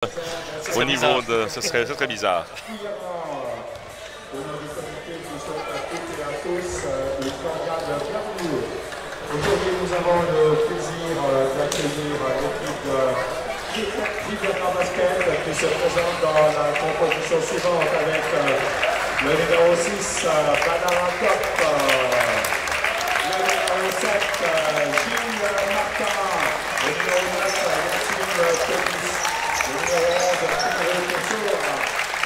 Au niveau de... Ce serait bizarre. Aujourd'hui, nous avons le plaisir d'accueillir l'équipe de Viviana Basket qui se présente dans la composition suivante avec le numéro 6, Banana Top, le numéro 7, Gilles Martin, le numéro 9, Maxime Télis, le numéro 11, Pedro Couture,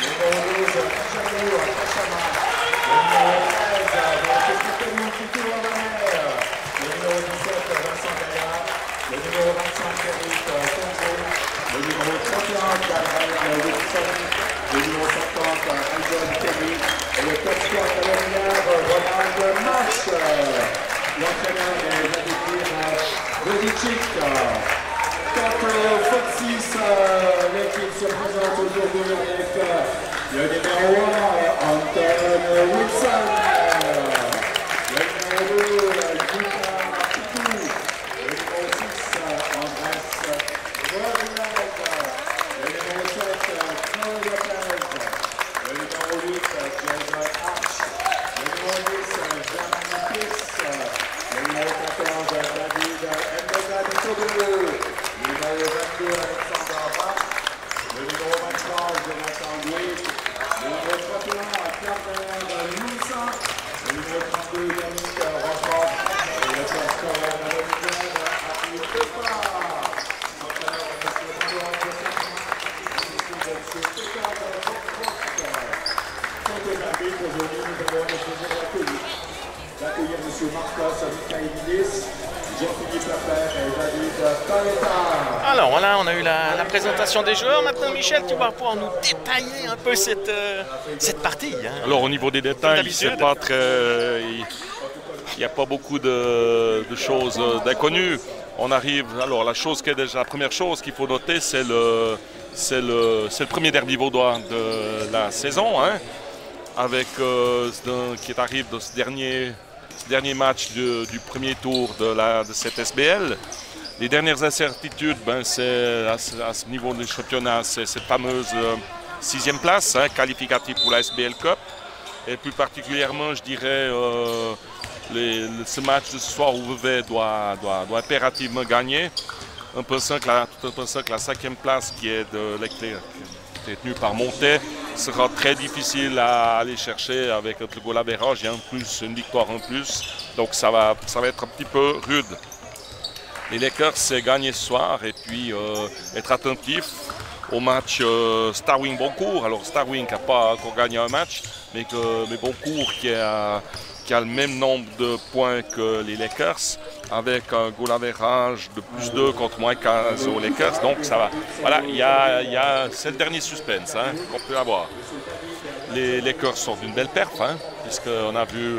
le numéro 12, Pijanou Kachama, le numéro 13, Petit Couture en mer, le numéro 17, Vincent Gaillard, le numéro 25, Eric Congo, le numéro 31, Gabriel Wilson, le numéro 50, Aljon Kelly, et le top score préliminaire, Ronald March, l'entraîneur des Vladimir Vodicic. Contre Foxys, l'équipe se présente aujourd'hui avec le numéro 1, Anton Wilson, le numéro 2, d'accueillir M. Marcos Michaelidis, Jean-Philippe Lafleur et David Paletta. Alors voilà, on a eu la présentation des joueurs. Maintenant, Michel, tu vas pouvoir nous détailler un peu cette partie. Hein. Alors au niveau des détails, c'est pas très... Il n'y a pas beaucoup de choses d'inconnues. On arrive... Alors la première chose qu'il faut noter, c'est le premier derby vaudois de la saison, hein, avec qui arrive de ce dernier match du premier tour de cette SBL. Les dernières incertitudes, c'est à ce niveau du championnat, c'est cette fameuse 6e place, hein, qualificative pour la SBL Cup. Et plus particulièrement, je dirais, ce match de ce soir au Vevey doit impérativement gagner. En pensant que la 5e place qui est détenue par Montet sera très difficile à aller chercher avec le goal average. Il y a une victoire en plus. Donc ça va être un petit peu rude. Les Lakers, c'est gagner ce soir et puis être attentif au match Starwing Boncourt. Alors Starwing n'a pas encore gagné un match, mais Boncourt qui a le même nombre de points que les Lakers, avec un goal average de plus 2 contre moins 15 aux Lakers. Donc ça va. Voilà, c'est le dernier suspense, hein, qu'on peut avoir. Les Lakers sortent d'une belle perf, hein, puisqu'on a vu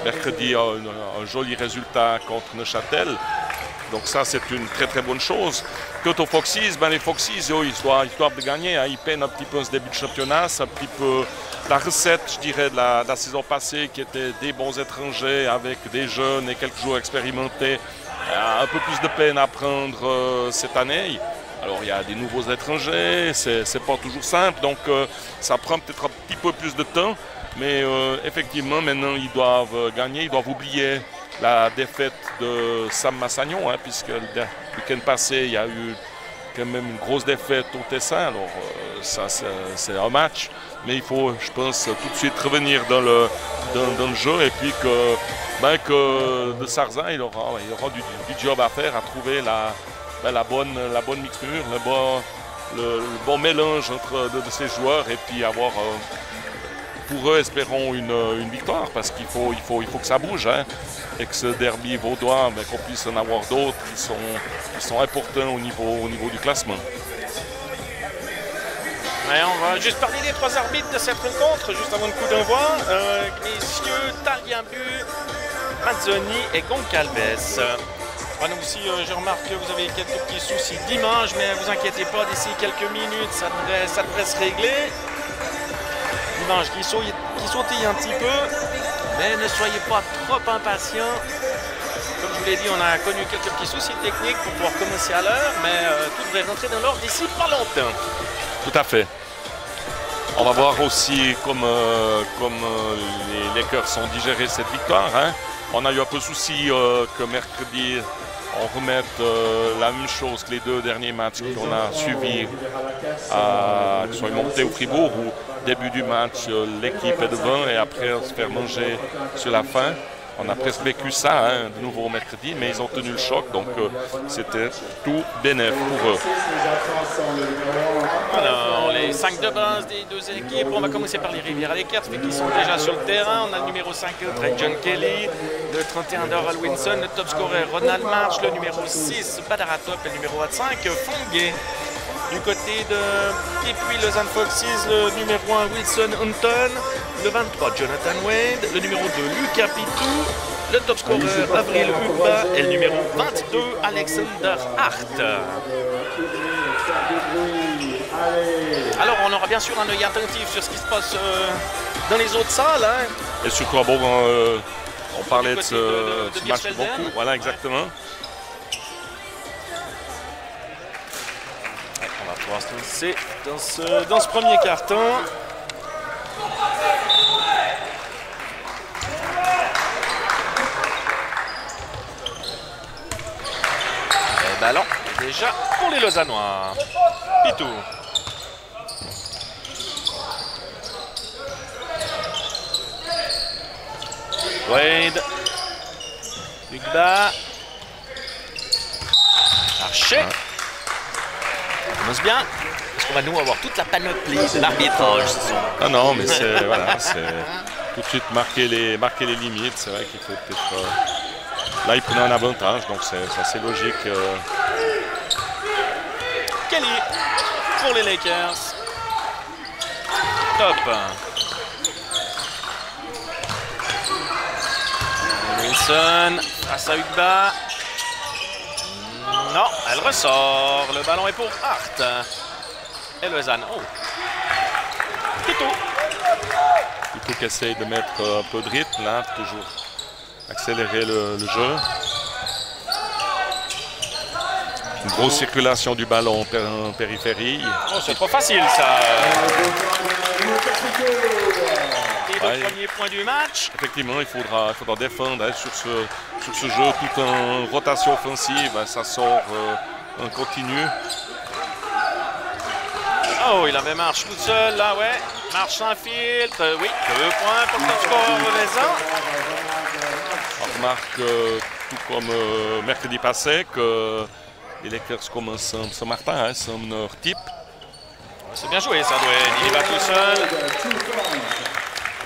mercredi un joli résultat contre Neuchâtel. Donc ça, c'est une très très bonne chose. Quant aux Foxys, les Foxys, ils doivent gagner. Hein. Ils peinent un petit peu ce début de championnat. C'est un petit peu la recette, je dirais, de la saison passée, qui était des bons étrangers avec des jeunes et quelques joueurs expérimentés. Un peu plus de peine à prendre cette année. Alors il y a des nouveaux étrangers, c'est pas toujours simple, donc ça prend peut-être un petit peu plus de temps. Mais effectivement, maintenant, ils doivent gagner, ils doivent oublier la défaite de Sam Massagnon, hein, puisque le week-end passé, il y a eu quand même une grosse défaite au Tessin. Alors ça, c'est un match, mais il faut, je pense, tout de suite revenir dans le jeu, et puis que de Sarzin, il aura du job à faire, à trouver la bonne mixture, le bon mélange de ces joueurs, et puis avoir... pour eux, espérons une victoire, parce qu'il faut que ça bouge, hein, et que ce derby vaudois, qu'on puisse en avoir d'autres qui sont importants au niveau du classement. Ouais, on va juste parler des 3 arbitres de cette rencontre, juste avant le coup d'envoi. Messieurs Taliabu, Mazzoni et Goncalves. Voilà, aussi, je remarque que vous avez quelques petits soucis d'image, mais ne vous inquiétez pas, d'ici quelques minutes, ça devrait se régler. L'image qui sautille un petit peu, mais ne soyez pas trop impatients. comme je vous l'ai dit, on a connu quelques petits soucis techniques pour pouvoir commencer à l'heure, mais tout devrait rentrer dans l'ordre d'ici pas longtemps. Tout à fait. On va voir aussi comme les Lakers ont digéré cette victoire. Hein. On a eu un peu de souci que mercredi, on remette la même chose que les 2 derniers matchs qu'on a suivis, qui sont montés au Fribourg, où début du match, l'équipe est devant et après on se fait manger sur la fin. On a presque vécu ça, hein, de nouveau mercredi, mais ils ont tenu le choc, donc c'était tout bénéf pour eux. Alors, les 5 de base des 2 équipes, on va commencer par les Rivières Lakers qui sont déjà sur le terrain. On a le numéro 5, John Kelly, le 31, Doral Winson, le top scorer Ronald March, le numéro 6, Badaratop et le numéro 25, Fonguet. Du côté de Pipuis Lausanne Foxes, le numéro 1 Wilson Hunton, le 23 Jonathan Wade, le numéro 2 Lucas Pitou, le top scorer Avril Upa et le numéro 22 Alexander Hart. Alors on aura bien sûr un œil attentif sur ce qui se passe dans les autres salles. Hein. Et sur quoi bon, on parlait de ce match beaucoup. Voilà, exactement. On va pouvoir se lancer dans ce premier carton. Le ballon est déjà pour les Lausannois. Pitou. Wade. Ugba. Archer. Ça commence bien. Parce qu'on va nous avoir toute la panoplie de l'arbitrage. Ah non, mais c'est voilà, tout de suite marquer les limites. C'est vrai qu'il faut peut-être. Là, il prenait un avantage, donc c'est assez logique. Kelly pour les Lakers. Top. Wilson face à Ugba. Non, elle ressort. Le ballon est pour Hart. Et Lausanne. Oh. Pitou. Pitou qui essaye de mettre un peu de rythme, là, toujours accélérer le jeu. Une grosse circulation du ballon en périphérie. Oh, c'est trop facile, ça. Et le premier point du match. Effectivement, il faudra défendre hein, sur ce jeu tout en rotation offensive. Hein, ça sort en continu. Oh, il avait Marche tout seul, là, ouais. Marche sans filtre. Oui, 2 points pour le top score renaissant. On remarque, tout comme mercredi passé, que les Lakers commencent ce matin, hein, sont leur type. C'est bien joué, ça, Dwayne. Il y va tout seul.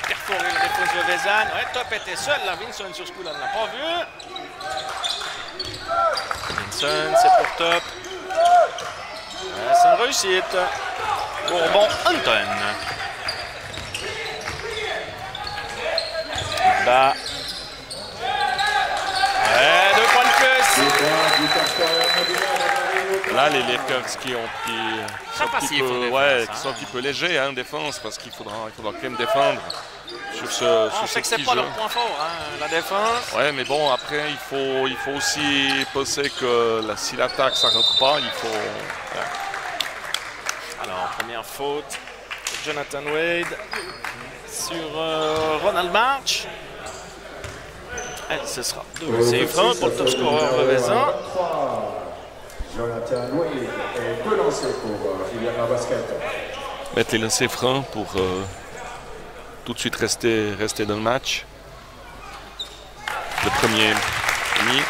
Perforer le défense de Vezan. Ouais, Top était seul, là. Vinson sur ce coup-là, on ne l'a pas vu. Vinson, c'est pour Top. Ouais, c'est une réussite. Bourbon Hunton. Bas. Ouais, 2 points de plus. Là, les Lakers qui sont un petit peu légers en défense parce qu'il faudra quand même défendre sur ce on sait que c'est pas leur point fort, hein, la défense. Ouais, mais bon, après, il faut aussi penser que si l'attaque, ça rentre pas, il faut... Ouais. Alors, première faute de Jonathan Wade sur Ronald March. Et ce sera 2 essais francs pour le top scorer Revezan. Jonathan Wade et 2 lancers pour Rivière Basket. Mettre les lancers francs pour tout de suite rester dans le match. Le premier demi.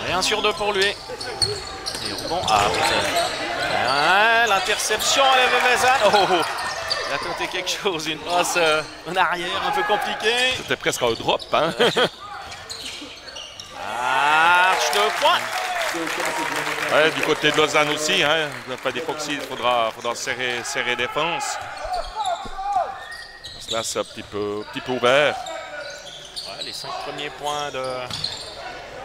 Et 1 sur 2 pour lui. Et bon, l'interception à Revezan. Oh, il a tenté quelque chose, une passe en arrière un peu compliquée. C'était presque un drop, hein? Marche 2 points. Ouais, du côté de Lausanne aussi, hein. Pas des Foxy, il faudra serrer défense. Parce que là, c'est un petit peu ouvert. Ouais, les 5 premiers points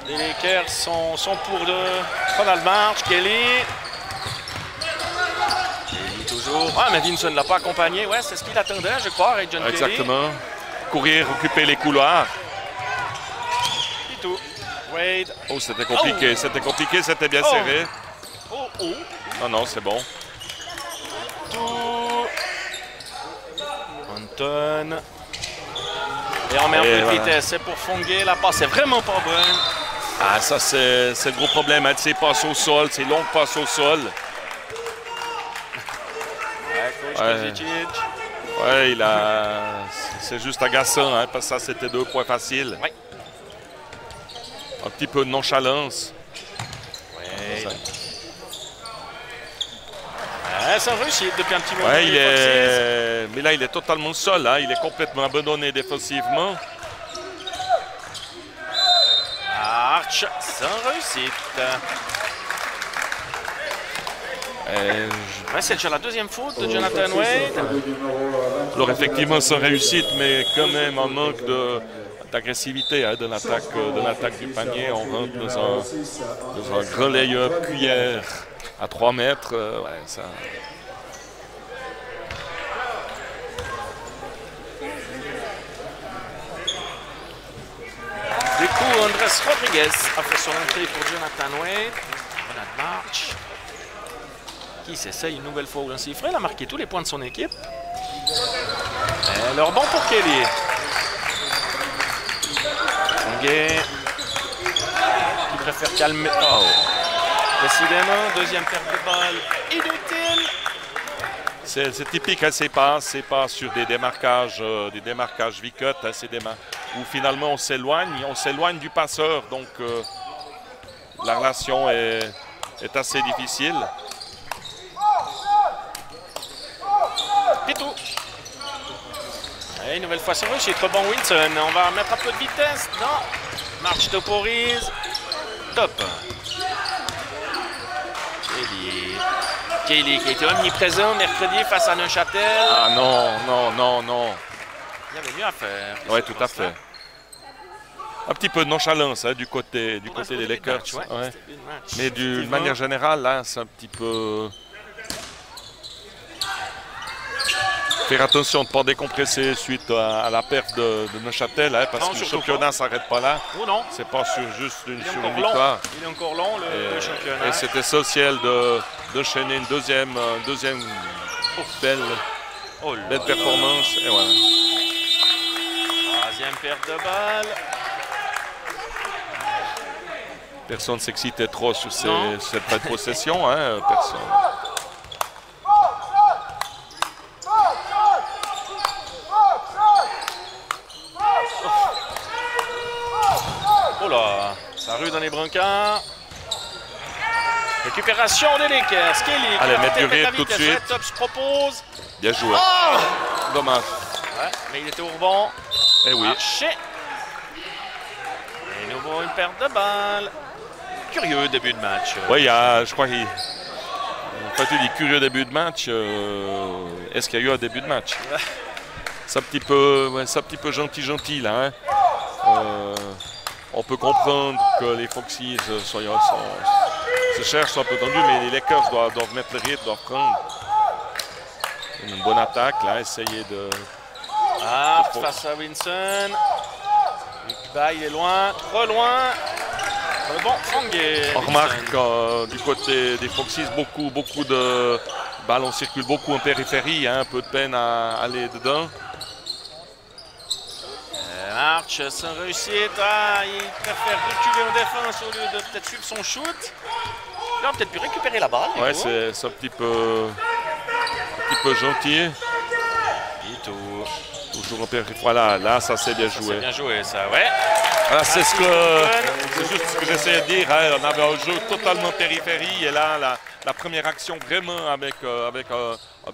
des Lakers sont pour Ronald March, Kelly. Pitou. Ah, mais Vinson ne l'a pas accompagné. Ouais, c'est ce qu'il attendait, je crois, avec John Kelly. Exactement. Courir, occuper les couloirs. Pitou. Wade. Oh, c'était compliqué. C'était compliqué, c'était bien serré. Oh, oh. Non, non, c'est bon. Tout. Anton. Et on met un peu de vitesse. C'est pour Fonguet. La passe est vraiment pas bonne. Ah, ça, c'est le gros problème. Hein, de ces passes au sol, ces longues passes au sol. Ouais, il a. C'est juste agaçant, hein, parce que ça, c'était 2 points faciles. Ouais. Un petit peu de nonchalance. Ouais. C'est un réussite depuis un petit moment. Ouais, mais là, il est totalement seul. Hein, il est complètement abandonné défensivement. Arch, sans réussite. Ouais, c'est déjà la deuxième faute de Jonathan Wade. Alors effectivement sans réussite, mais quand même un manque d'agressivité, hein, de l'attaque du panier. On rentre dans un grand lay-up cuillère à 3 mètres. Ouais, ça... Du coup, Andrés Rodriguez a fait son entrée pour Jonathan Wade. Bernard March, qui s'essaye une nouvelle fois au lancer franc. Il a marqué tous les points de son équipe. Et le rebond pour Kelly. Fonguet, qui préfère calmer. Oh. Décidément, deuxième perte de balle inutile. C'est typique, hein, c'est pas sur des démarquages V-cut, hein, où finalement on s'éloigne du passeur, donc la relation est assez difficile. Pitou. Et une nouvelle fois sur eux, chez Rebond Wilson. On va mettre un peu de vitesse. Non. Marche toporise. Top. Kelly qui était omniprésent mercredi face à Neuchâtel. Ah non. Il y avait mieux à faire. Oui, tout à fait. Un petit peu de nonchalance, hein, du côté des Lakers. Match, ouais. Ouais. Mais d'une manière générale, là, c'est un petit peu... Faire attention de ne pas décompresser suite à la perte de Neuchâtel, hein, parce que le championnat ne s'arrête pas là. Oh non. C'est pas juste une victoire. Il est encore long, le championnat. Et c'est essentiel d'enchaîner une deuxième belle performance. Et voilà. Troisième perte de balle. Personne ne s'excitait trop sur cette fin de possession. Hein, personne. Oh là, ça rue dans les brancards. Récupération des Lakers. Kelly. Allez, mettre du rythme tout de suite. Top se propose. Bien joué. Oh, dommage. Ouais, mais il était au rebond. Eh oui. Arché. Et nouveau une perte de balle. Curieux début de match. Oui, je crois qu'il... Quand tu dis curieux début de match, est-ce qu'il y a eu un début de match? C'est un petit peu gentil là. Hein. On peut comprendre que les Foxys se cherchent un peu tendus, mais les Lakers doivent mettre le rythme, doivent prendre une bonne attaque, là, essayer de... Face à Wilson. Il est loin, trop loin. Bon, Fonguet. On remarque du côté des Foxys, beaucoup de ballons circulent beaucoup en périphérie, hein, un peu de peine à aller dedans. March sans réussite. Il préfère reculer en défense au lieu de peut-être suivre son shoot. Là, on peut-être pu récupérer la balle. Ouais, c'est un petit peu gentil. Toujours en périphérie. Voilà, là, ça c'est bien joué. C'est bien joué, ça, ouais. Voilà, c'est juste ce que j'essayais de dire. Hein. On avait un jeu totalement périphérie et là, la première action vraiment avec un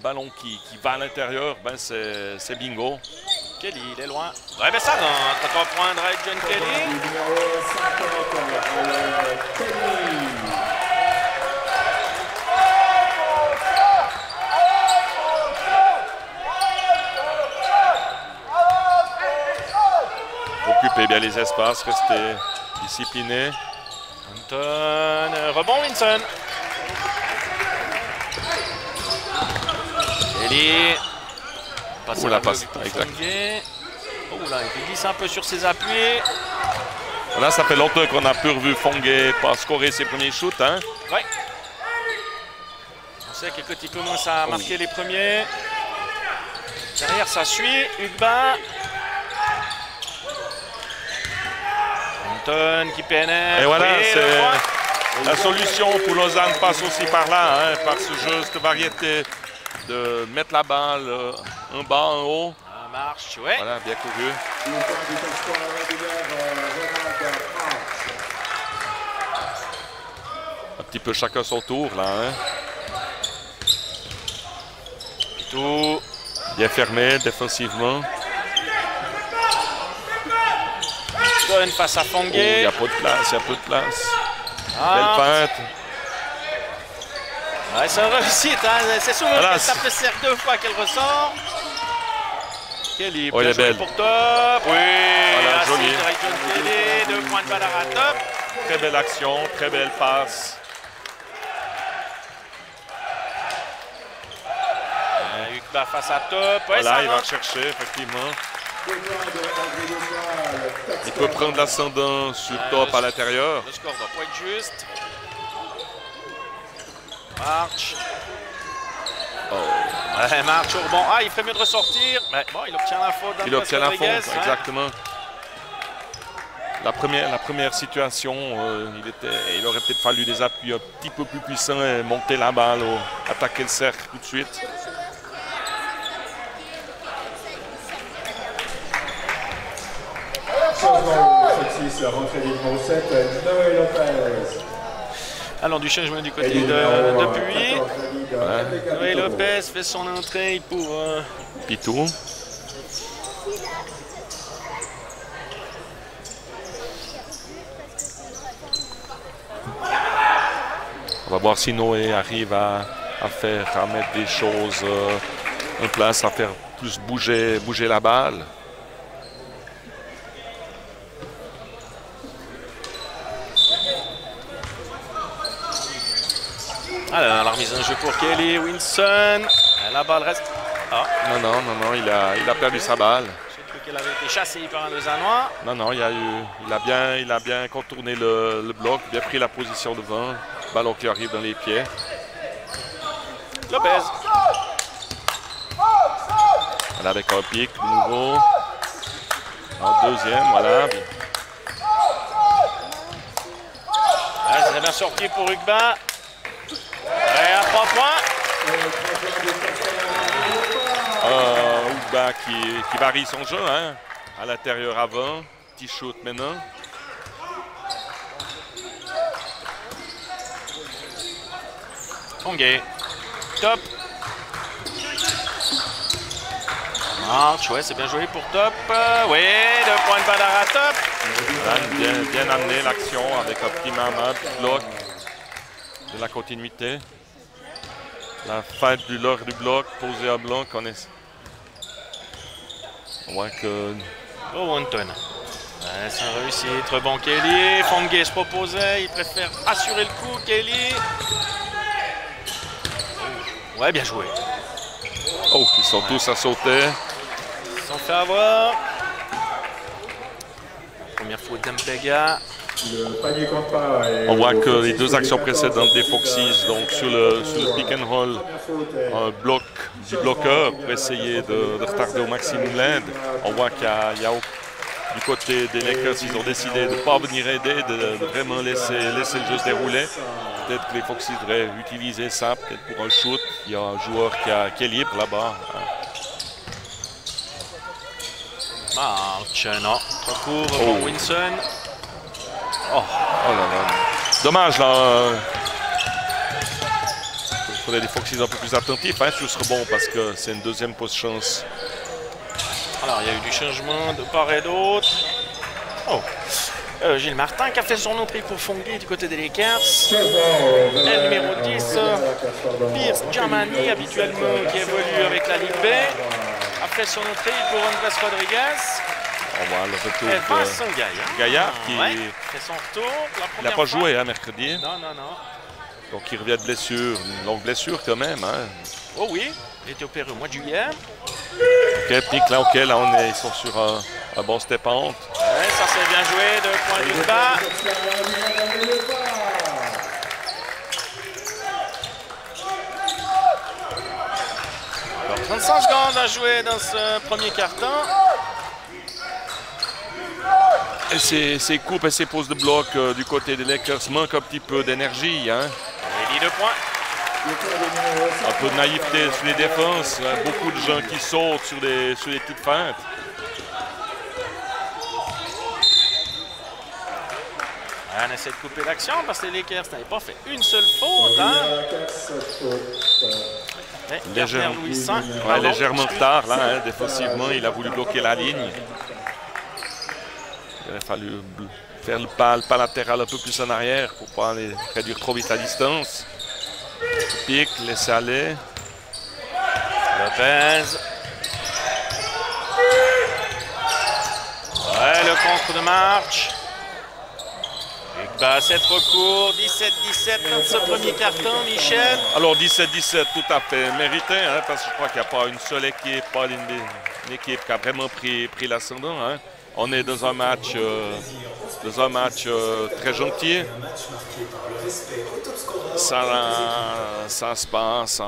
ballon qui va à l'intérieur, ben c'est bingo. Kelly, il est loin. Ouais, ben ça rentre. 3 points de John Kelly. Occupez bien les espaces, restez disciplinés. Anton, rebond Wilson. Kelly. Passe la passe, exact. Oh là, il glisse un peu sur ses appuis. Là, ça fait longtemps qu'on a pu revu Fongue pas scorer ses premiers shoots. Hein? Oui. On sait que quand il commence à marquer les premiers, derrière ça suit. Ugba. Anton qui pénètre. Et voilà, oui, c'est la solution pour Lausanne passe aussi par là, hein, par ce jeu, cette variété de mettre la balle en bas, en haut. Marche, ouais. Voilà, bien couru. Un petit peu chacun son tour, là. Hein. Tout. Bien fermé, défensivement. Donne face à Fongue. Il n'y a pas de place, il y a peu de place. Ah. Belle feinte. Ouais, c'est une réussite, hein. C'est souvent voilà, qu'elle tape le cercle 2 fois qu'elle ressort. Kelly, elle est belle. pour top. Oui, voilà, joli. Kelly, 2 points de valeur à top. Très belle action, très belle passe. Ugba face à top. Ouais, voilà, il va chercher, effectivement. Il peut prendre l'ascendant sur top à l'intérieur. Le score doit pas être juste. March. Ouais, March au rebond. Ah, il ferait mieux de ressortir. Mais bon, il obtient la faute. Il obtient la faute, exactement. La première situation, il aurait peut-être fallu des appuis un petit peu plus puissants et monter la balle, attaquer le cercle tout de suite. Alors du changement du côté de Puy. Ouais. Noé Lopez fait son entrée pour Pitou. On va voir si Noé arrive à mettre des choses en place, à faire plus bouger la balle. Alors, la remise en jeu pour Kelly Wilson. La balle reste. Ah. Non, il a perdu sa balle. J'ai cru qu'elle avait été chassée par un Lausannois. Non, il a bien contourné le bloc, bien pris la position devant. Ballon qui arrive dans les pieds. Lopez. Voilà, avec un pic de nouveau. En deuxième, voilà. C'est bien sorti pour Ugba. Et à 3 points. Ugba qui varie son jeu, hein. À l'intérieur avant. Petit shoot maintenant. Fongue. Top. Marche, ouais, c'est bien joué pour top. Oui, 2 points de valeur à top. Voilà, bien amené l'action avec un petit main, petit bloc. De la continuité. La fête du bloc, posé à blanc, on voit que... Oh, Anton. Ouais, c'est une réussite. Rebond Kelly. Fongue se proposait. Il préfère assurer le coup. Kelly. Ouais, bien joué. Oh, ils sont tous à sauter. Ils sont fait avoir. Première faute d'Ampega. On voit que les deux actions précédentes des Foxys, donc sur le pick and roll, un bloc du bloqueur pour essayer de retarder au maximum l'aide. On voit qu'il y a du côté des Lakers, ils ont décidé de ne pas venir aider, de vraiment laisser le jeu se dérouler. Peut-être que les Foxys devraient utiliser ça, peut-être pour un shoot. Il y a un joueur qui est libre là-bas. March, non. Trop court pour Wilson. Oh là là. Dommage là. Il faudrait des Foxys un peu plus attentifs sur ce rebond parce que c'est une deuxième post-chance. Alors il y a eu du changement de part et d'autre. Oh. Gilles Martin qui a fait son entrée pour Fongue du côté des Lakers. Le numéro 10, Pierce Germani, habituellement qui évolue avec la Ligue B, a fait son entrée pour Andrés Rodriguez. On voit le retour Vincent Gaillard qui fait son retour. Il n'a pas joué mercredi. Non. Donc il revient de blessure, une longue blessure quand même. Hein. Oh oui. Il a été opéré au mois de juillet. Nick, là, ok, là ils sont sur un bon step-out. Ouais, ça c'est bien joué, 2 points du bas. Alors 35 secondes à jouer dans ce premier quart-temps. Et ces coupes et ces pauses de bloc du côté des Lakers manquent un petit peu d'énergie. Hein. Il dit 2 points. Un peu de naïveté sur les défenses. Hein. Beaucoup de gens qui sautent sur des petites feintes. On essaie de couper l'action parce que les Lakers n'avaient pas fait une seule faute. Hein. Légèrement tard, là, hein, défensivement, il a voulu bloquer la ligne. Il a fallu faire le pas latéral un peu plus en arrière pour ne pas aller réduire trop vite la distance. Pique, laisser aller. Lopez. Ouais, le contre de March. C'est trop court, 17-17 dans ce premier carton, Michel. Alors 17-17, tout à fait mérité, hein, parce que je crois qu'il n'y a pas une seule équipe, pas une équipe qui a vraiment pris l'ascendant. Hein. On est dans un match très gentil. Ça se passe,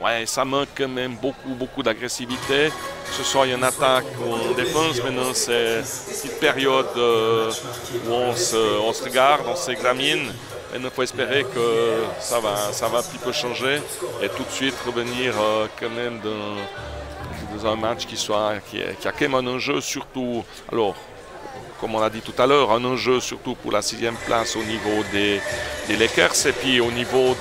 ouais, ça manque quand même beaucoup d'agressivité. Que ce soit en attaque ou en défense, maintenant c'est une petite période où on se regarde, on s'examine. Maintenant, il faut espérer que ça va un petit peu changer et tout de suite revenir quand même dans un match qui a quand même un enjeu, surtout, alors, comme on l'a dit tout à l'heure, un enjeu surtout pour la 6e place au niveau des Lakers et puis au niveau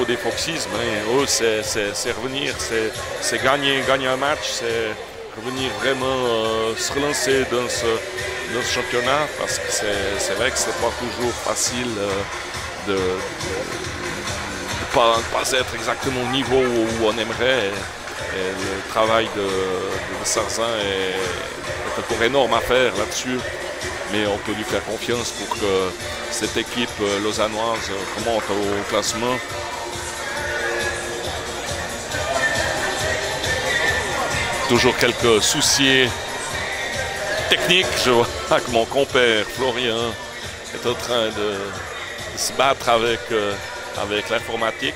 des Foxes. Mais eux, c'est revenir, c'est gagner un match, c'est revenir vraiment se relancer dans ce championnat parce que c'est vrai que c'est pas toujours facile de pas être exactement au niveau où on aimerait. Et le travail de Sarzin est encore énorme à faire là-dessus, mais on peut lui faire confiance pour que cette équipe lausannoise remonte au classement. Toujours quelques soucis techniques. Je vois que mon compère Florian est en train de se battre avec l'informatique.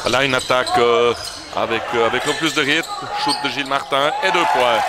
Là, une attaque avec le plus de rythme. Shoot de Gilles Martin et 2 points.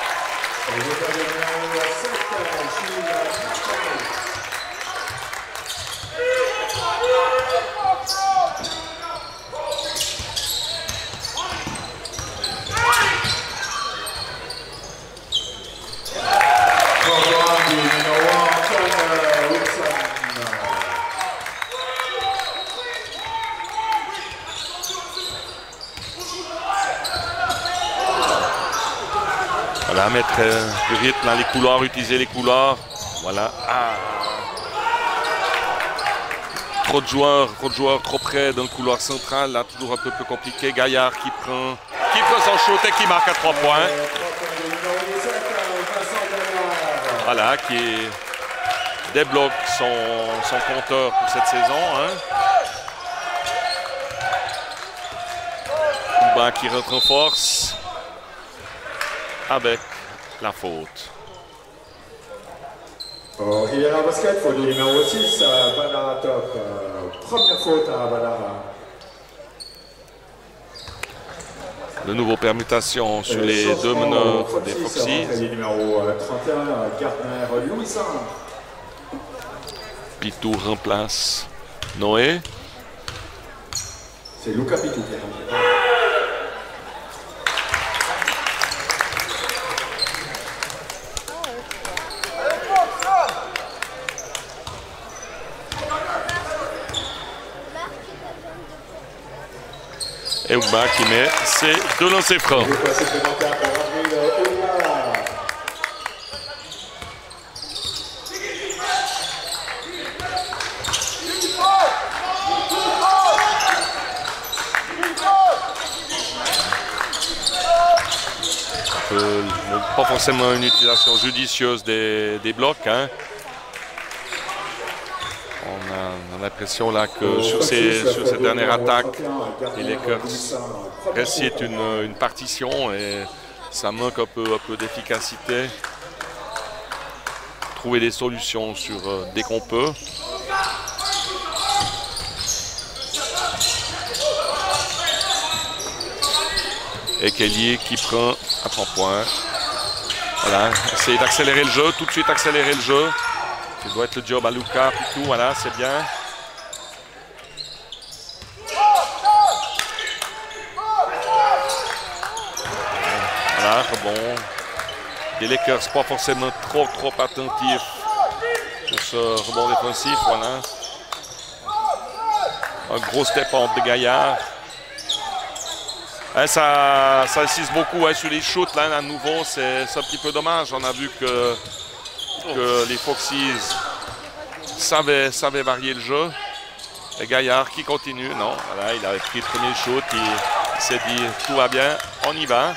Voilà, mettre du rythme dans les couloirs, utiliser les couloirs. Voilà. Trop de joueurs trop près dans le couloir central. Là, toujours un peu plus compliqué. Gaillard qui prend son shoot et qui marque à 3 points. Voilà, qui débloque son compteur pour cette saison. Hein. Kuban qui rentre en force. Avec la faute. Il y a un basket, faute du numéro 6, Banara Top. Première faute à Banara. De nouveau permutation sur les deux meneurs des Foxes. Numéro 31, Gardner Louisin. Pitou remplace Noé. C'est Luca Pitou. Et Ougba qui met ses 2 lancers francs. Pas forcément une utilisation judicieuse des blocs. Hein. On a l'impression là que sur cette dernière attaque, les Lakers réussissent une partition et ça manque un peu d'efficacité. Trouver des solutions sur dès qu'on peut. Et Kelly qui prend un 3 points. Voilà, essayer d'accélérer le jeu, tout de suite accélérer le jeu. Ça doit être le job à Luka plutôt, voilà, c'est bien. Voilà, rebond. Les Lakers pas forcément trop attentifs sur ce rebond défensif, voilà. Un gros step-up de Gaillard. Hein, ça insiste beaucoup hein, sur les shoots, là, à nouveau, c'est un petit peu dommage. On a vu que les Foxys savaient varier le jeu. Et Gaillard qui continue, non, voilà, il avait pris le premier shoot, il s'est dit tout va bien, on y va.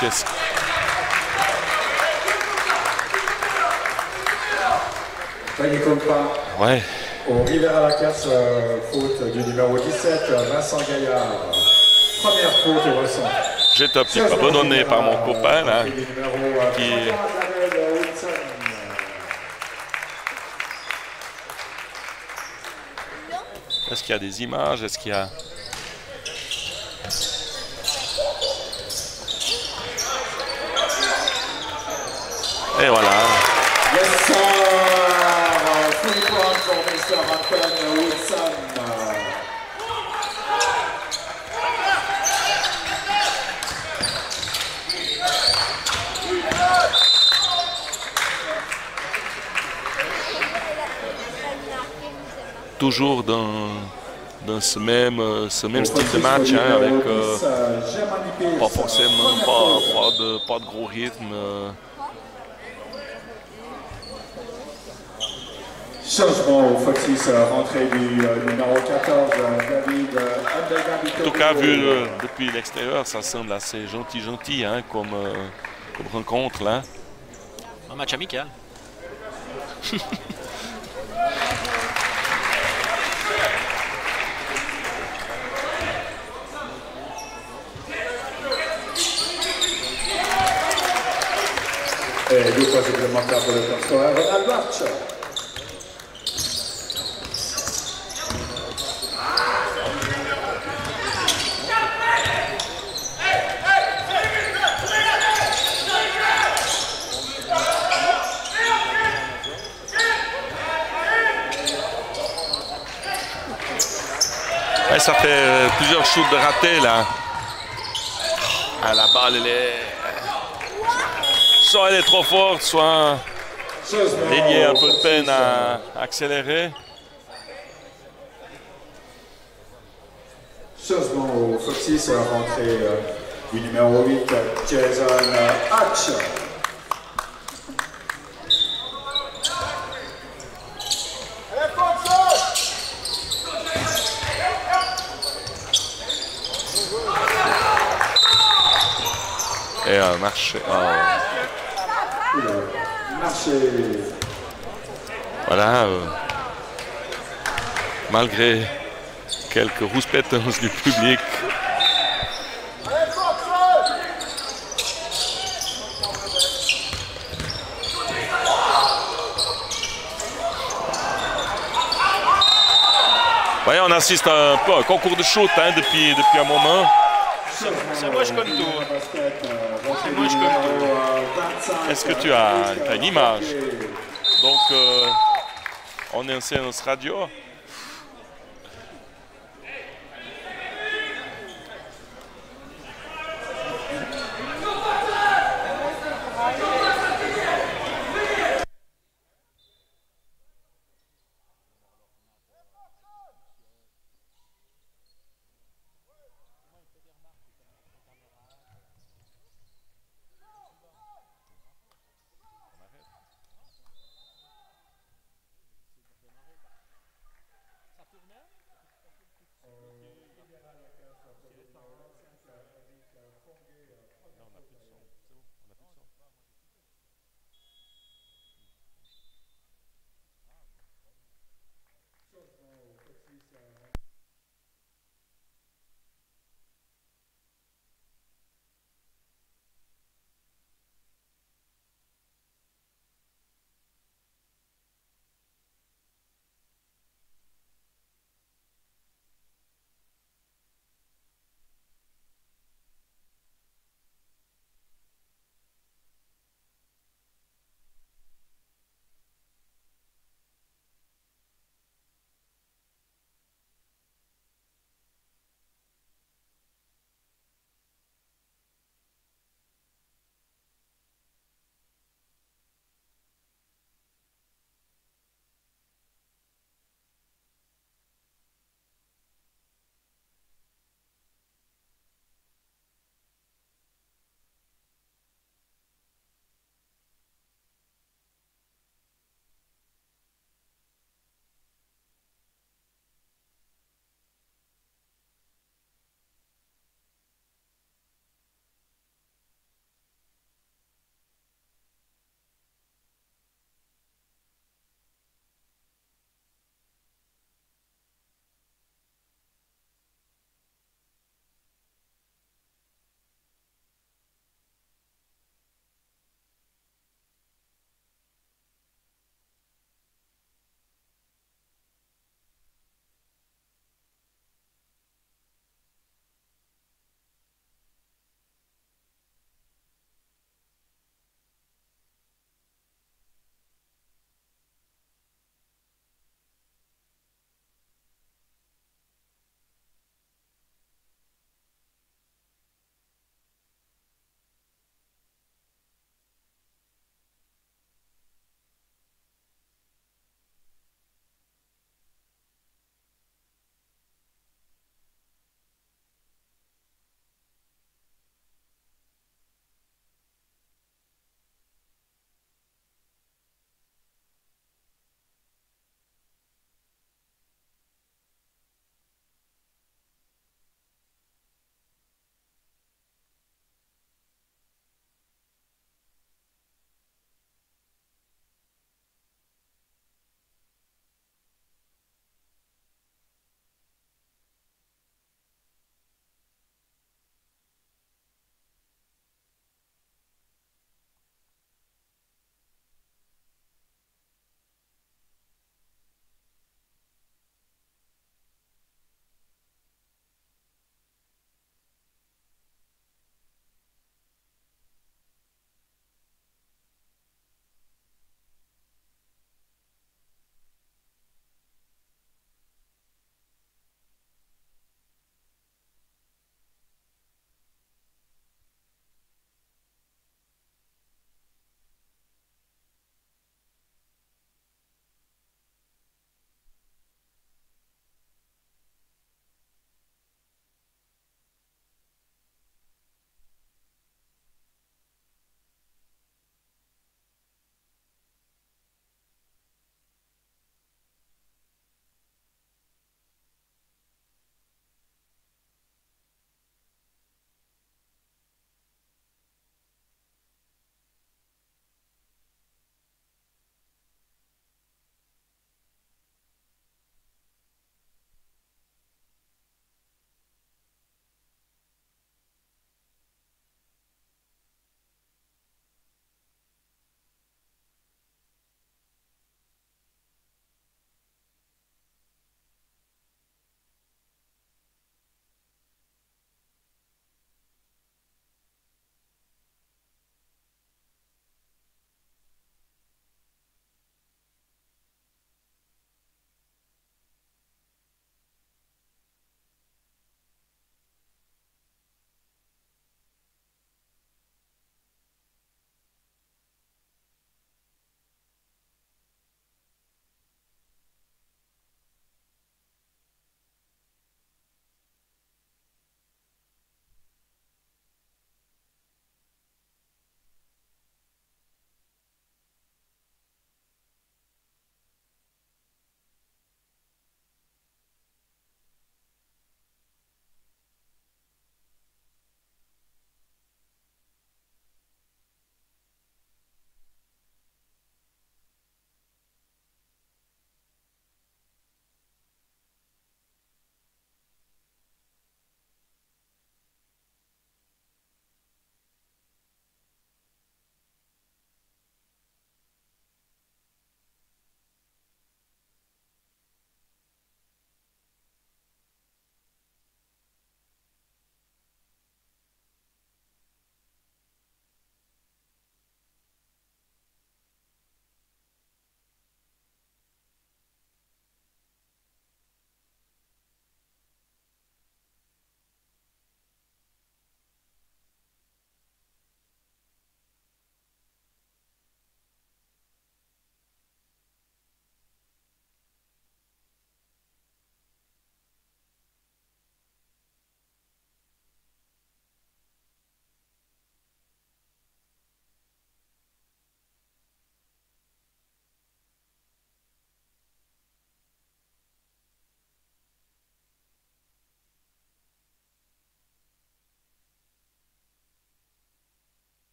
Qu'est-ce Ça ne compte pas. Ouais. Au Rivera la casse, faute du numéro 17, Vincent Gaillard. Première faute au ressent. J'ai un petit peu abandonné par mon copain là, qui... Est-ce qu'il y a des images? Est-ce qu'il y a... Et voilà. Yes, sir. Free point pour Mr. Antoine Wilson. Toujours dans ce même style de match, hein, avec pas forcément pas de gros rythme. Changement au Foxys, rentrée du numéro 14, David Abdelgabi. En tout cas, vu depuis l'extérieur, ça semble assez gentil hein, comme rencontre là. Un match amical. Et 2 points supplémentaires pour le top scoreur, Ronald March. Ouais, ça fait plusieurs shoots de ratés là. Ah, la balle, soit elle est trop forte, soit l'ailier a un peu de peine à accélérer. Changement au Foxys, rentrée du numéro 8, Jason Hatch. Et marché. Voilà. Malgré quelques rouspétances du public. Ouais, on assiste un peu à un concours de shoot hein, depuis un moment. C'est moche comme tout. C'est moche comme tout. Est-ce que tu as une image? Donc, on est en séance radio.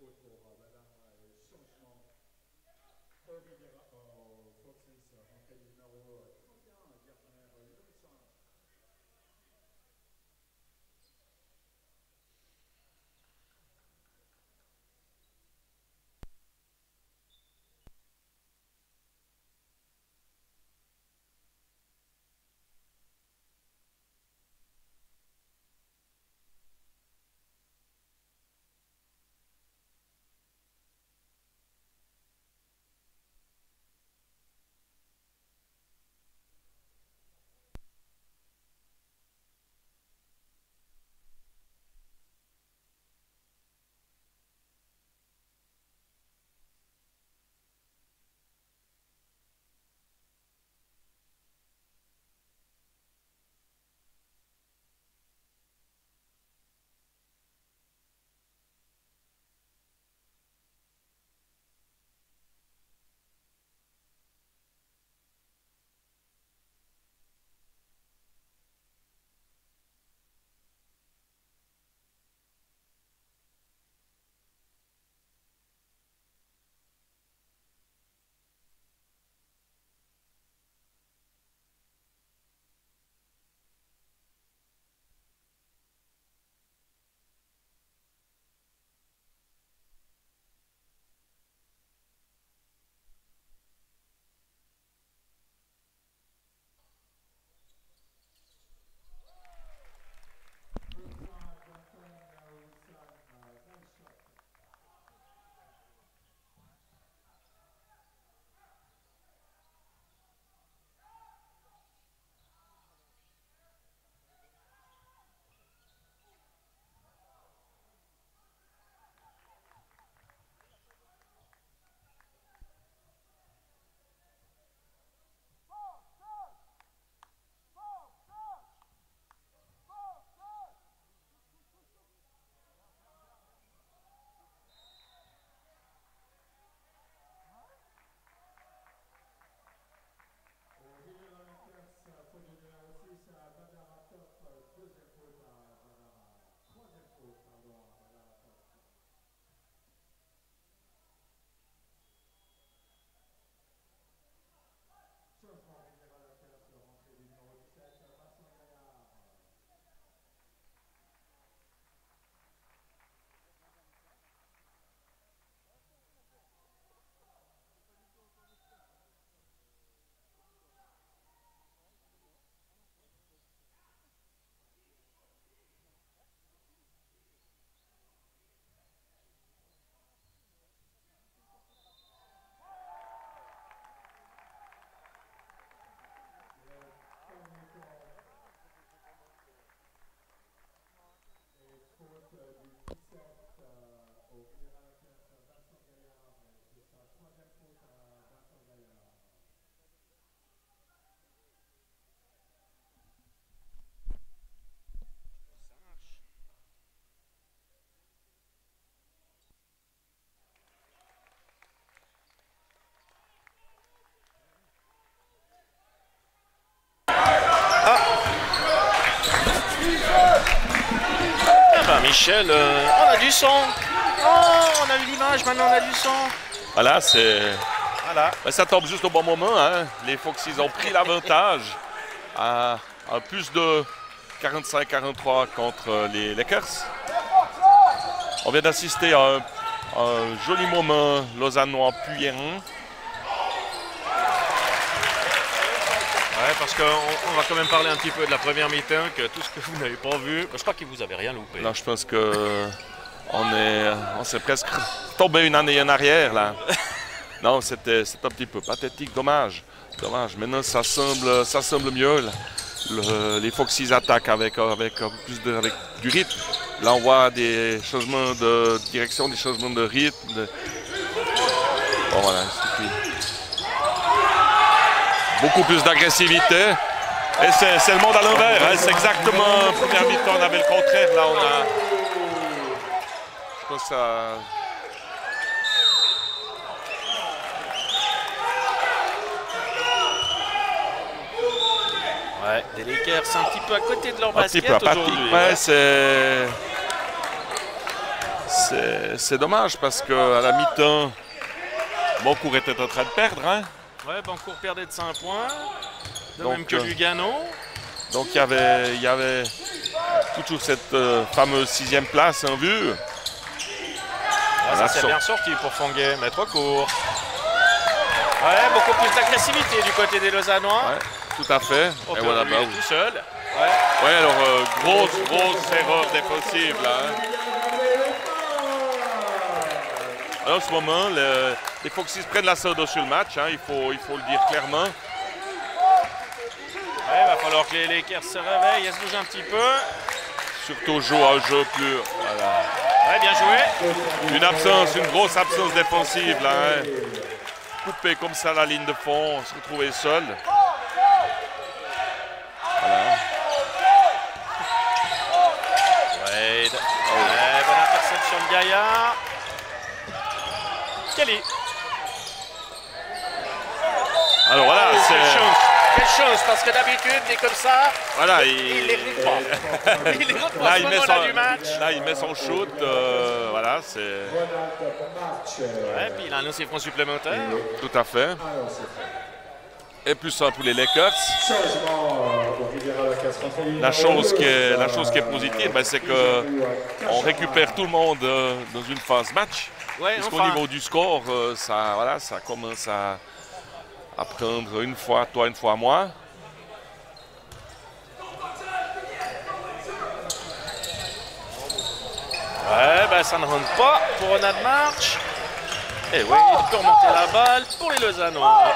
faute pour Madame Changement. Au Foxys, rentrée du numéro 31, Gertner Lewison. Michel, on a du son. Oh, on a eu l'image, maintenant on a du son. Voilà, c'est... Voilà. Ben, ça tombe juste au bon moment. Hein. Les Foxys ont pris l'avantage à plus de 45-43 contre les Lakers. On vient d'assister à un joli moment lausannois puérant. Ouais, parce qu'on va quand même parler un petit peu de la première mi-temps, que tout ce que vous n'avez pas vu, je crois que vous avez rien loupé. Là, je pense que on s'est presque tombé une année en arrière là. Non, c'était un petit peu pathétique, dommage. Maintenant, ça semble mieux. Là. Les Foxys attaquent avec du rythme. Là, on voit des changements de direction, des changements de rythme. Bon, voilà, beaucoup plus d'agressivité. Et c'est le monde à l'envers. Hein. C'est exactement, première mi-temps, on avait le contraire. Là, on a... Je pense que ça... Ouais, des Lakers un petit peu à côté de leur basket aujourd'hui. Ouais, c'est dommage parce qu'à la mi-temps, Boncourt était en train de perdre. Hein? Ouais, Boncourt perdait de 5 points, de Donc, même que Lugano. Donc il y avait toujours cette fameuse 6e place en vue. Ah, ça c'est bien sorti pour Fonguet, mais trop court. Ouais, beaucoup plus d'agressivité du côté des Lausannois. Ouais, tout à fait. Et voilà, lui est tout seul. Ouais, alors grosse erreur défensive là. Hein. Alors, en ce moment, les Foxes prennent l'ascendant sur le match, hein, il faut le dire clairement. Ouais, il va falloir que les Lakers se réveillent et se bougent un petit peu. Surtout jouer un jeu plus. Voilà. Ouais, bien joué. Une grosse absence défensive là. Hein. Couper comme ça la ligne de fond, se retrouver seul. Voilà. Wade. Ouais, bonne interception de Gaillard. Kelly. Alors voilà, c'est. Quelle chance, parce que d'habitude, il est comme ça. Voilà, il les roule pas. Il les roule pas là, du match. Là, il met son shoot. Voilà, c'est. Ouais, puis il a un sifflement supplémentaire. Tout à fait. Et plus ça pour les Lakers. La chose qui est positive, ben, c'est qu'on récupère tout le monde dans une phase match. Ouais, parce qu'au niveau du score, ça commence à prendre une fois toi, une fois moi. Ouais, ben ça ne rentre pas pour Ronald March. Et oui, il peut remonter la balle pour les Lausannois.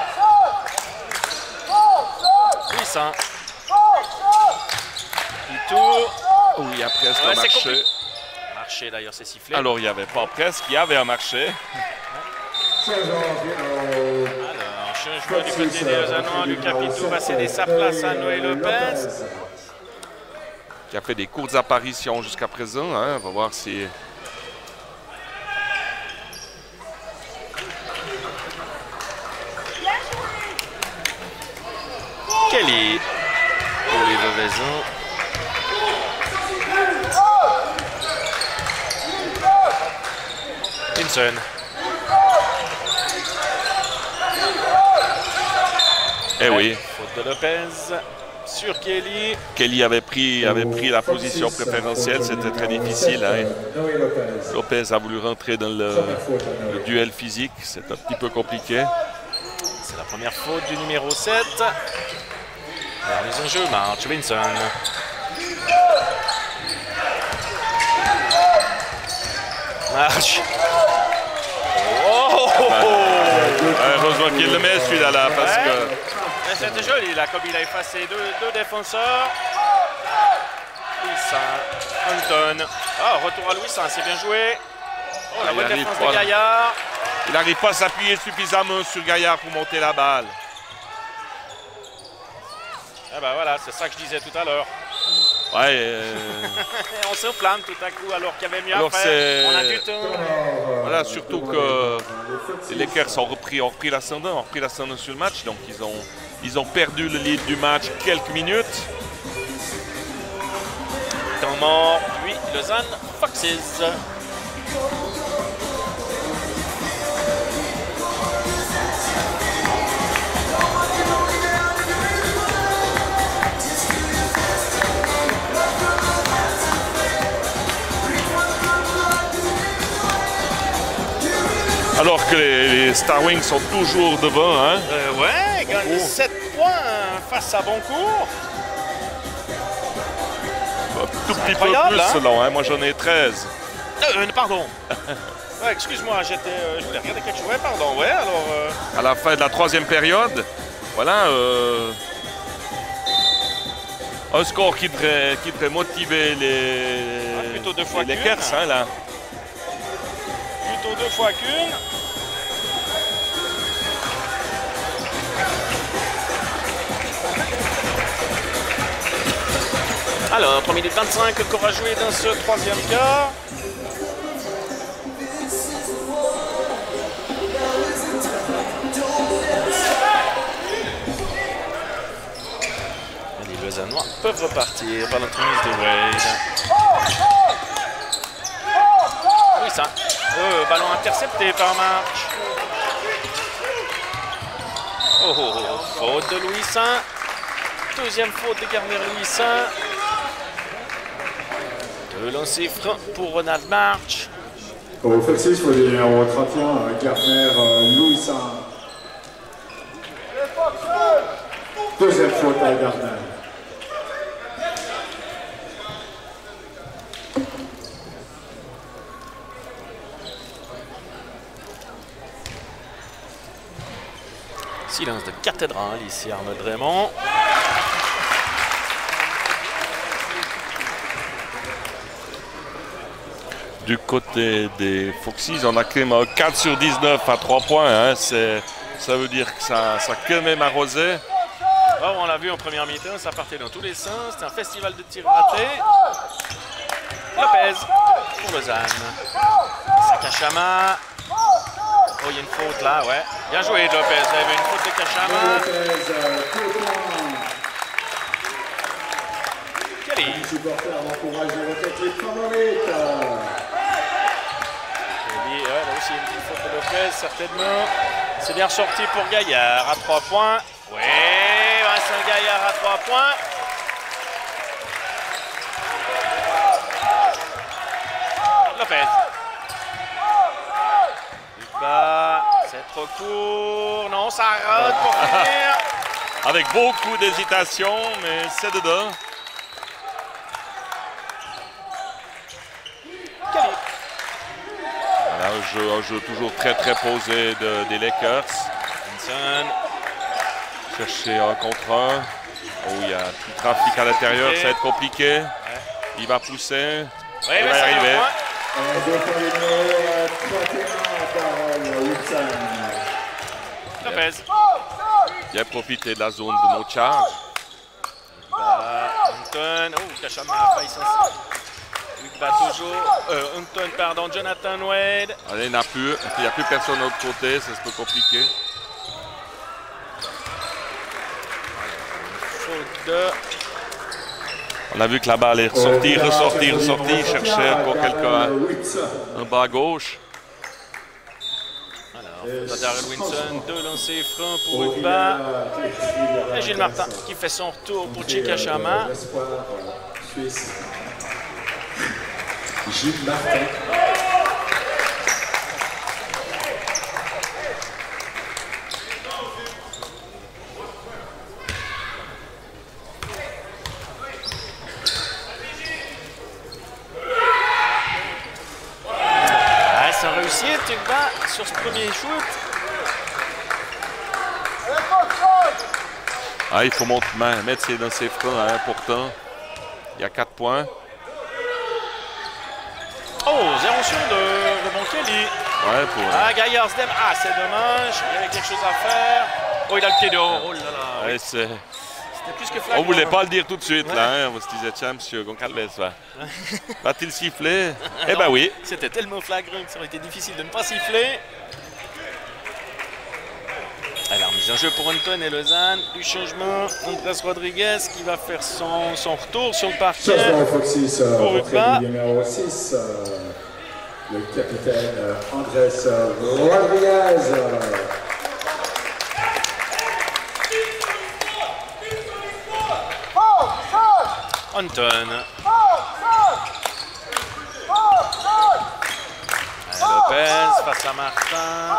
Puissant. Il tourne. Oui, après c'est un marché. Marché d'ailleurs, c'est sifflé. Alors il n'y avait pas presque, il y avait un marché. Alors, changement du côté des Lausannois. Lucas Pitou va céder sa place à Noé Lopez. Qui a fait des courtes apparitions jusqu'à présent. Hein. On va voir si... Kelly pour les Vauvaisans. Pinson. Eh oui. Faute de Lopez sur Kelly. Kelly avait pris la position préférentielle, c'était très difficile. Hein. Lopez a voulu rentrer dans le duel physique, c'est un petit peu compliqué. C'est la première faute du numéro 7. La mise en jeu, March Vinson. March. Oh! Heureusement qu'il le met celui-là là, parce que... C'était joli là, comme il a effacé deux défenseurs. Louis Anton. Ah, retour à Louis, c'est bien joué. Oh, la bonne défense de Gaillard. Il n'arrive pas à s'appuyer suffisamment sur Gaillard pour monter la balle. Eh ben voilà, c'est ça que je disais tout à l'heure. Ouais. On s'enflamme tout à coup alors qu'il y avait mieux à faire. On a du temps. Voilà, surtout que les Lakers ont repris l'ascendant sur le match. Donc ils ont perdu le lead du match quelques minutes. Temps mort, puis Lausanne Foxes. Alors que les Star Wings sont toujours devant. Hein? Ouais, ils gagnent 7 points face à Boncourt. Un tout petit peu plus selon, hein? Moi j'en ai 13. Pardon. Ouais, excuse-moi, je voulais regarder quelque chose. Ouais, pardon, ouais, alors... À la fin de la 3e période, voilà, un score qui devrait motiver les Lakers, hein, là. Plutôt 2 fois qu'une. Alors, 3 minutes 25 encore à jouer dans ce 3e quart. Et les Lausannois peuvent repartir par l'entremise de Wade. Louisin. Ballon intercepté par March. Faute de Louisin. Deuxième faute de Gardner-Louisin. 2 lancers francs pour Ronald March. Offensif pour le numéro 31, Gardner-Louisin. Deuxième faute à Gardner. Silence de cathédrale ici, Arnold Raymond. Du côté des Foxys, on a quand même 4 sur 19 à 3 points. Hein. Ça veut dire que ça a quand même arrosé. Oh, on l'a vu en première mi-temps, ça partait dans tous les sens. C'est un festival de tirs ratés. Lopez pour Lausanne. Sakashama. Oh, il y a une faute là, ouais. Bien joué, Lopez. Il y avait une faute de Kachama. Kelly. Kelly, là aussi une petite faute de Lopez, certainement. C'est bien sorti pour Gaillard à 3 points. Oui, Vincent Gaillard à 3 points. Lopez. C'est trop court. Non, ça rate pour finir. Avec beaucoup d'hésitation, mais c'est dedans. Voilà, un jeu toujours très posé des Lakers. Vincent. Chercher 1 contre 1. Oh, il y a tout le trafic à l'intérieur, ça va être compliqué. Ouais. Il va pousser. Oui, il va arriver. Lopez. Bien profité de la zone de nos charges. Hunton. Oh, Kachama a failli s'en toujours. Hunton, pardon, Jonathan Wade. Allez, il n'y a plus personne de l'autre côté, ça se peut compliquer. Faute de... On a vu que la balle est ressortie, il cherchait encore quelqu'un en bas à gauche. Alors, Darrell Winson, 2 lancers francs pour Ugba. Et Gilles Martin qui fait son retour pour Chikashama. Gilles Martin. Ça réussit, Ugba, sur ce premier shoot. Ah, il faut mettre dans ses fronts, hein, pourtant. Il y a 4 points. Oh, 0 sur 2, rebond Kelly. Ouais, pour... Ah, Gaillard se dème. Ah, c'est dommage. Il y avait quelque chose à faire. Oh, il a le pied d'or. Oh là là. Ouais, c'était plus que flagrant. On voulait pas le dire tout de suite, là. Hein. On se disait, tiens, monsieur Goncalves, va-t-il siffler? Eh ben oui. C'était tellement flagrant que ça aurait été difficile de ne pas siffler. Alors, mise en jeu pour Hunton et Lausanne. Du changement, Andrés Rodriguez qui va faire son retour sur le parquet. Pour Ugba. Numéro 6, le capitaine Andrés Rodriguez. Hunton. Lopez face à Martin.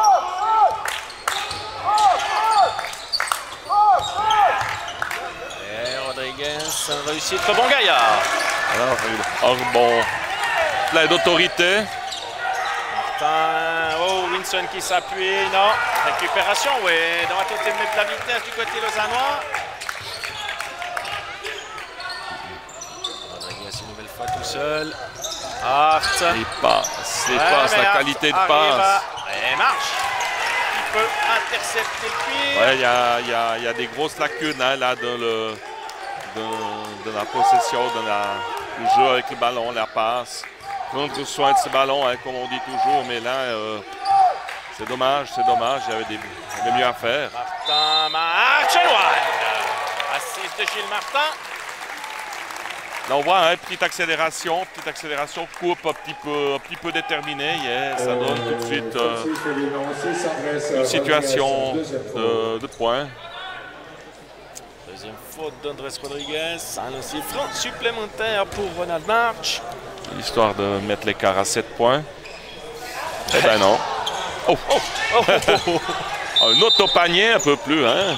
Et Rodriguez, réussite. Très bon Gaillard. Alors, bon, plein d'autorité. Martin. Oh, Winson qui s'appuie. Non. Récupération, oui. Dans la totale de la vitesse du côté lausannois. Rodriguez, une nouvelle fois tout seul. Hart. Il passe, la qualité de passe. Et marche. Il peut intercepter le pied. Ouais, il y a des grosses lacunes hein, là dans la possession, le jeu avec le ballon, la passe. Prendre soin de ce ballon, hein, comme on dit toujours, mais là, c'est dommage, il y avait mieux à faire. Martin, March, assise de Gilles Martin. Là, on voit, hein, petite accélération, coupe un petit peu déterminée. Yeah, ça donne tout de suite une situation de points. Deuxième faute d'Andrés Rodriguez. Un lancer franc supplémentaire pour Ronald March. Histoire de mettre l'écart à 7 points. Eh ben non. Oh. Un auto-panier un peu plus, hein.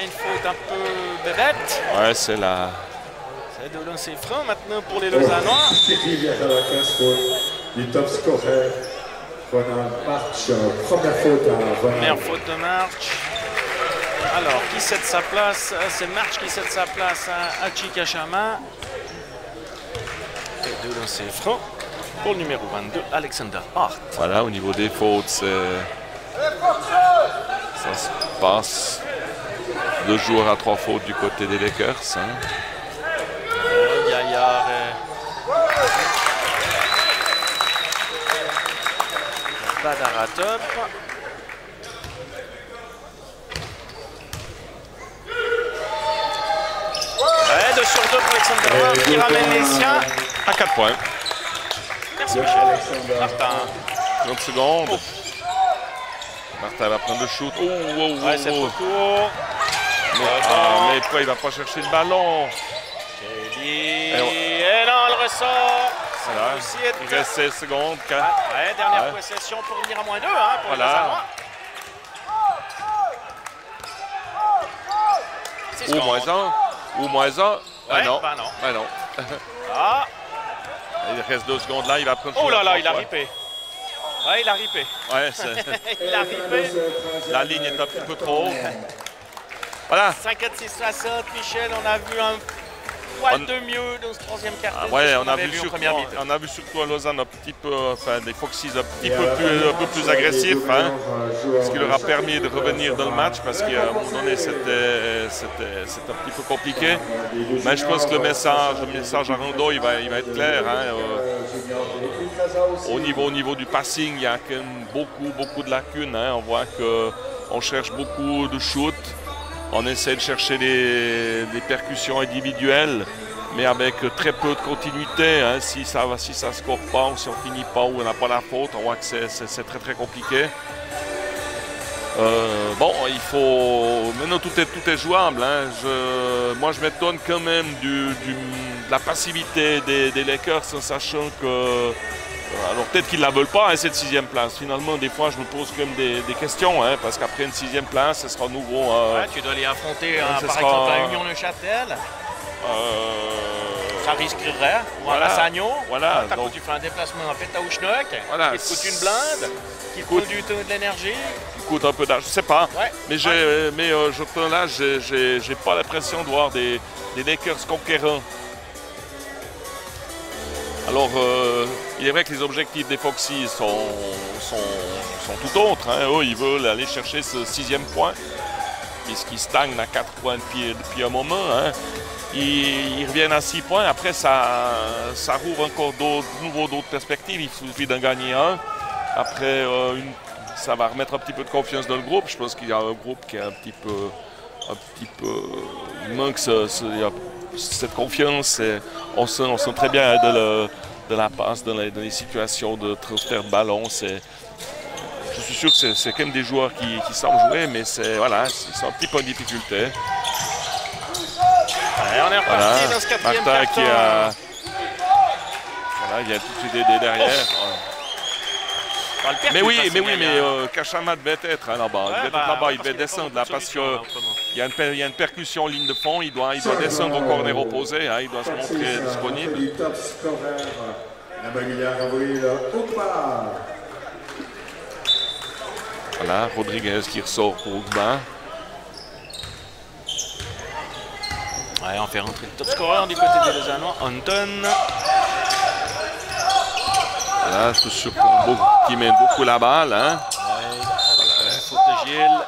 Une faute un peu bébête. Ouais, c'est la... C'est de lancer franc maintenant pour les Lausannois. Du top scorer, Ronald March. Première faute à Ronald. Première faute de March. Alors, qui cède sa place? C'est March qui cède sa place à Chika Chama. Et de lancer franc pour le numéro 22, Alexander Hart. Voilà, au niveau des fautes, ça se passe. 2 joueurs à 3 fautes du côté des Lakers. Hein. Gaillard. Badaratop. Ouais, 2 sur 2 pour Alexander Hart qui ramène les siens. À 4 points. Merci Michel. Martin. 30 secondes. Oh. Martin va prendre le shoot. Ouais, c'est trop court. Mais quoi, il va pas chercher le ballon. Et non, elle ressort. Voilà. Il reste 16 secondes. 4. Ouais, dernière possession pour venir à -2 hein, pour les Lausannois. Ou moins 1. Ah non. Bah non. Ah non. Ah. Il reste 2 secondes là, il va prendre. Oh là là, il a ripé. Ouais, il a ripé. Ouais, il a ripé. La ligne est un petit peu trop haute. Voilà. 56-60, Michel, on a vu un poil de mieux dans ce troisième quart. Ouais, on a vu surtout à Lausanne un petit peu, enfin des Foxys un peu plus agressifs, hein, ce qui leur a permis de revenir dans le match parce qu'à un moment donné c'était un petit peu compliqué. Mais je pense que le message à Rondeau il va être clair. Hein, au niveau du passing, il y a quand même beaucoup de lacunes. Hein, on voit qu'on cherche beaucoup de shoots. On essaie de chercher des percussions individuelles, mais avec très peu de continuité. Hein. Si ça ne score pas, ou si on ne finit pas, ou on n'a pas la faute, on voit que c'est très compliqué. Bon, il faut... Maintenant, tout est jouable. Hein. Moi, je m'étonne quand même de la passivité des Lakers, en sachant que... Alors peut-être qu'ils ne la veulent pas, hein, cette 6e place. Finalement, des fois, je me pose quand même des questions, hein, parce qu'après une 6e place, ce sera nouveau... Ouais, tu dois les affronter, par exemple, à Union-Neuchâtel. Ça risquerait, ou à Massagno. Voilà. Donc, tu fais un déplacement à Pétaouchnok, qui te coûte une blinde, qui te coûte de l'énergie. Qui coûte un peu d'argent, je sais pas. Ouais. Mais là, j'ai pas l'impression de voir des Lakers conquérants. Alors, il est vrai que les objectifs des Foxys sont tout autres. Hein. Eux, ils veulent aller chercher ce 6e point, puisqu'ils stagnent à 4 points depuis un moment. Hein. Ils reviennent à 6 points. Après, ça rouvre encore d'autres perspectives. Il suffit d'en gagner un. Après, ça va remettre un petit peu de confiance dans le groupe. Je pense qu'il y a un groupe qui est un petit peu il manque cette confiance. On sent très bien de la passe dans les situations de transfert de ballon. Je suis sûr que c'est quand même des joueurs qui savent jouer, mais ils sont un petit peu en difficulté. Et on est reparti dans ce 4e Martin carton. Il y a tout de suite des derrière. Mais Kachama devait être là-bas. Il devait descendre là parce qu'il y a une percussion en ligne de fond. Il doit descendre au corner opposé. Hein, il doit se montrer disponible. Voilà, Rodriguez qui ressort pour Ougba. Ouais, on fait rentrer le top scorer du côté des Lausannois, Anton. Là, je suis sûr qu'il mène beaucoup la balle. Hein. Ouais, faute de Gilles.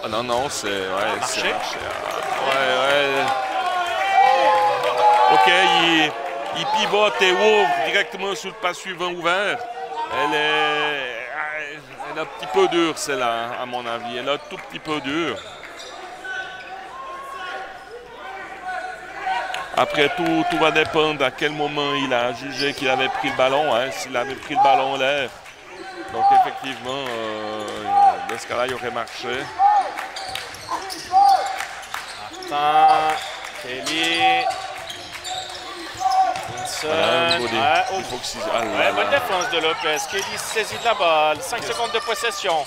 Ah non, c'est... Ouais, marché. Ouais. OK, il pivote et ouvre directement sur le pas suivant ouvert. Elle est un petit peu dure, celle-là, à mon avis. Elle est un tout petit peu dure. Après, tout va dépendre à quel moment il a jugé qu'il avait pris le ballon. Hein, s'il avait pris le ballon en l'air. Donc, effectivement, dans ce cas-là, il aurait marché. Martin, Kelly, Winson. Bonne défense de Lopez. Kelly saisit de la balle. 5 secondes de possession.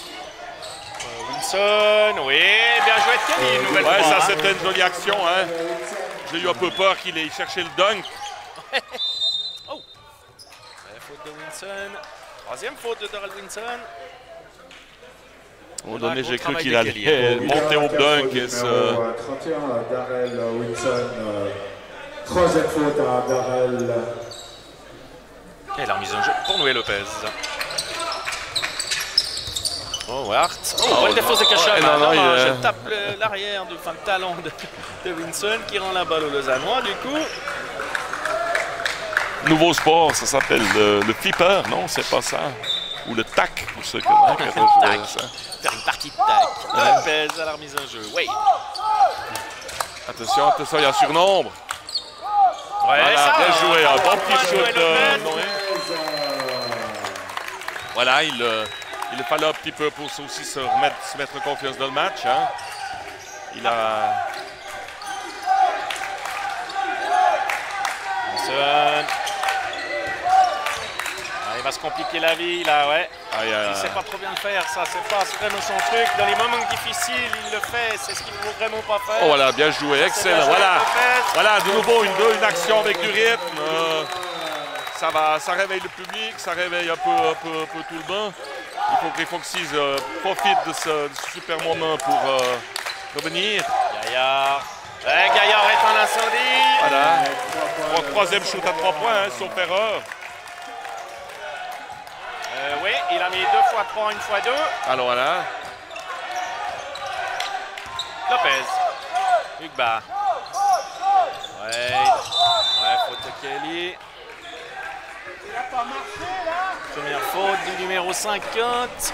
Winson, oui, bien joué de Kelly. Nouvelle fois. Ça c'était une jolie action. Hein. J'ai eu un peu peur qu'il ait cherché le dunk. Oh! Faute de Winson. Troisième faute de Darrell Winson. Au moment donné, j'ai cru qu'il allait monter au dunk. Et 31, Darrell Winson. Troisième faute à Darrell. Et la remise en jeu pour Noé Lopez. Oh, Hart. Oh, bonne défense de Kachama. Je tape l'arrière du fin de talon de Winson qui rend la balle au Lausannois. Du coup, nouveau sport, ça s'appelle le flipper, non? C'est pas ça? Ou le tac, pour ceux qui ont ça. Faire une partie de tac. Lopez à la remise en jeu. Oui. Attention, attention, il y a surnombre. Ouais, voilà, ça, bien joué. Un bon petit shoot de Noé. Voilà, il fallait un petit peu pour aussi se mettre en confiance dans le match. Hein. Il a... il va se compliquer la vie là, ouais. Il sait pas trop bien le faire, ça, c'est pas vraiment son truc. Dans les moments difficiles, il le fait, c'est ce qu'il ne faut vraiment pas faire. Oh voilà, bien joué, excellent. Voilà, de nouveau une action avec du rythme. Ça réveille le public, ça réveille un peu tout le banc. Il faut que les Foxys profitent de ce super moment pour revenir. Gaillard. Gaillard est en incendie. Voilà. Troisième shoot à 3 points, hein, sauf erreur. Oui, il a mis 2 fois 3, 1 fois 2. Alors voilà. Lopez. Ugba. Ouais, faute de Kelly. Il n'a pas marché là. Première faute du numéro 50.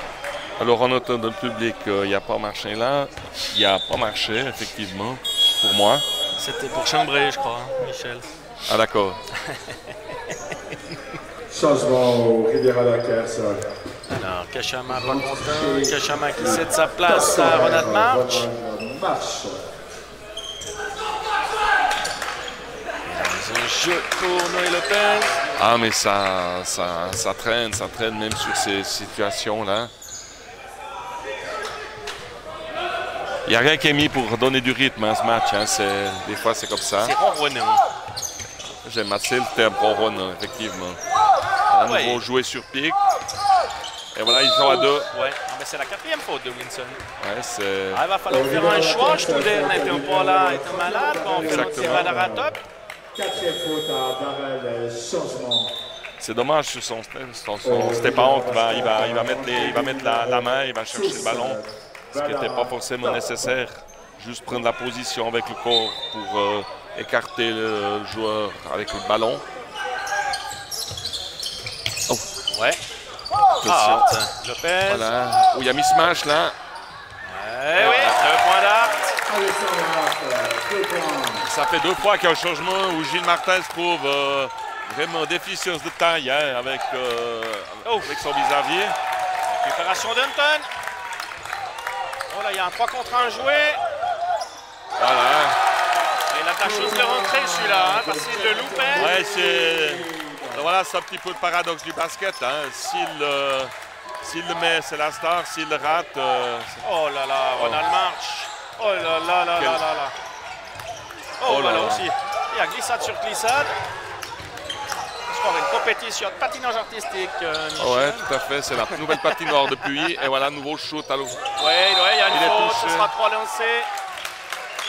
Alors en notant dans le public, il n'y a pas marché là. Il n'y a pas marché, effectivement, pour moi. C'était pour Chambray, je crois, Michel. Ah d'accord. Changement au Rivière-à-la-Caisse. Alors, Kachama pas content. Kachama qui cède sa place à Ronald March. Un jeu pour Noé Lopez. Ah mais ça traîne même sur ces situations-là. Il n'y a rien qui est mis pour donner du rythme à ce match. Hein. Des fois, c'est comme ça. C'est ronronnant. J'aime assez le terme ronronnant, effectivement. À nouveau jouer sur pic. Et voilà, ils sont à 2. Ouais, c'est la 4e faute de Winson. Ouais, il va falloir faire un choix. Stouder n'était pas là, était malade. On fait un tir à la ratop. 4e faute à Darrell, changement. C'est dommage sur son step out. Il va mettre la main, il va chercher le ballon. Ce qui n'était pas forcément nécessaire. Juste prendre la position avec le corps pour écarter le joueur avec le ballon. Oh. Ouais. Lopez. Voilà. Oh, il y a mis smash là. Oui, 2 points d'art. Ça fait 2 fois qu'il y a un changement où Gilles Martin se trouve vraiment déficience de taille hein, avec son vis-à-vis. Récupération d'Hunton. Oh là, il y a un 3 contre 1 joué. Voilà. Il a de la chose de rentrer celui-là, hein, parce qu'il le loupait. Ouais, voilà, c'est un petit peu le paradoxe du basket. Hein. S'il le met, c'est la star. S'il le rate... oh là là, Ronald March. Oh là là là là là. Oh là là aussi. Il y a glissade sur glissade. Une compétition de patinage artistique. Ouais, tout à fait. C'est la nouvelle patinoire depuis. Et voilà, nouveau shoot à l'eau. Oui, il y a une faute. Ce sera 3 lancés.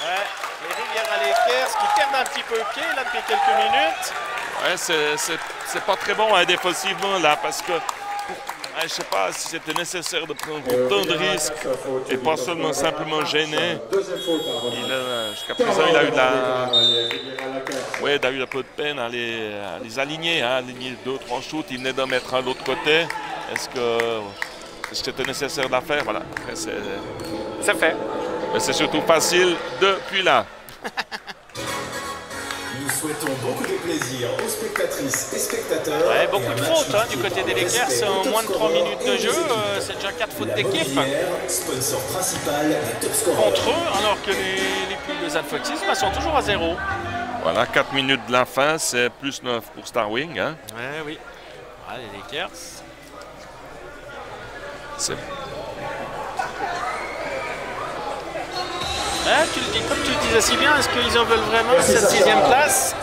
Ouais, les Rivière-à-la-Caisse qui perdent un petit peu le pied là depuis quelques minutes. Ouais, c'est pas très bon hein, défensivement là parce que je sais pas si c'était nécessaire de prendre autant de risques et pas seulement simplement gêner. Jusqu'à présent, il a eu de la... Oui, il a eu un peu de peine à les aligner, hein, aligner 2-3 shoots. Il venait d'en mettre un de l'autre côté. Est-ce que c'était nécessaire de la faire? Voilà. C'est fait. Mais c'est surtout facile depuis là. Nous souhaitons beaucoup de plaisir aux spectatrices et spectateurs. Ouais, beaucoup de fautes du côté des Lakers en moins de 3 minutes de jeu. C'est déjà 4 fautes d'équipe sponsor principal des top scorers. contre eux, alors que les poules de Zalfoxis sont toujours à 0. Voilà, 4 minutes de la fin, c'est plus 9 pour Starwing. Hein. Ouais, oui. Voilà, les Lakers. C'est... Comme tu le disais si bien, est-ce qu'ils en veulent vraiment cette 6e place?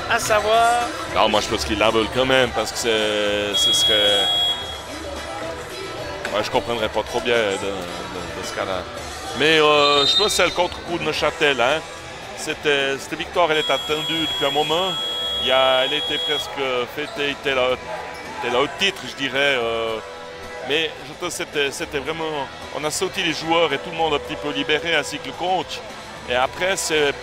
À savoir... Non, moi je pense qu'ils la veulent quand même, parce que ce serait... Ouais, je comprendrais pas trop bien de ce cas-là. Mais je pense que c'est le contre-coup de Neuchâtel. Hein. Cette victoire, elle est attendue depuis un moment. Elle était presque fêtée, était là au titre, je dirais. Mais je pense que c'était vraiment... On a sauté les joueurs et tout le monde a un petit peu libéré, ainsi que le coach. Et après, c'est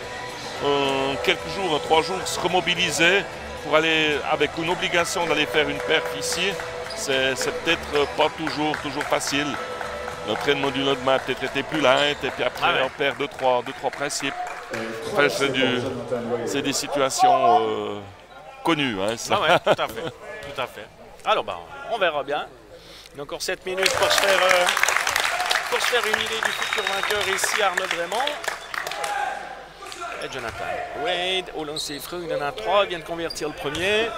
quelques jours, 3 jours, se remobiliser pour aller, avec une obligation d'aller faire une perf ici. C'est peut-être pas toujours facile. L'entraînement du lendemain a peut-être été plus lent, et puis après, on perd 2-3 principes. Enfin, c'est des situations connues. Hein, ça. Ah ouais, tout à fait. Tout à fait. Alors, on verra bien. Il y a encore 7 minutes pour se faire une idée du futur vainqueur ici, Arnaud Raymond. Et Jonathan Wade, au lancer franc, il en a 3, il vient de convertir le premier.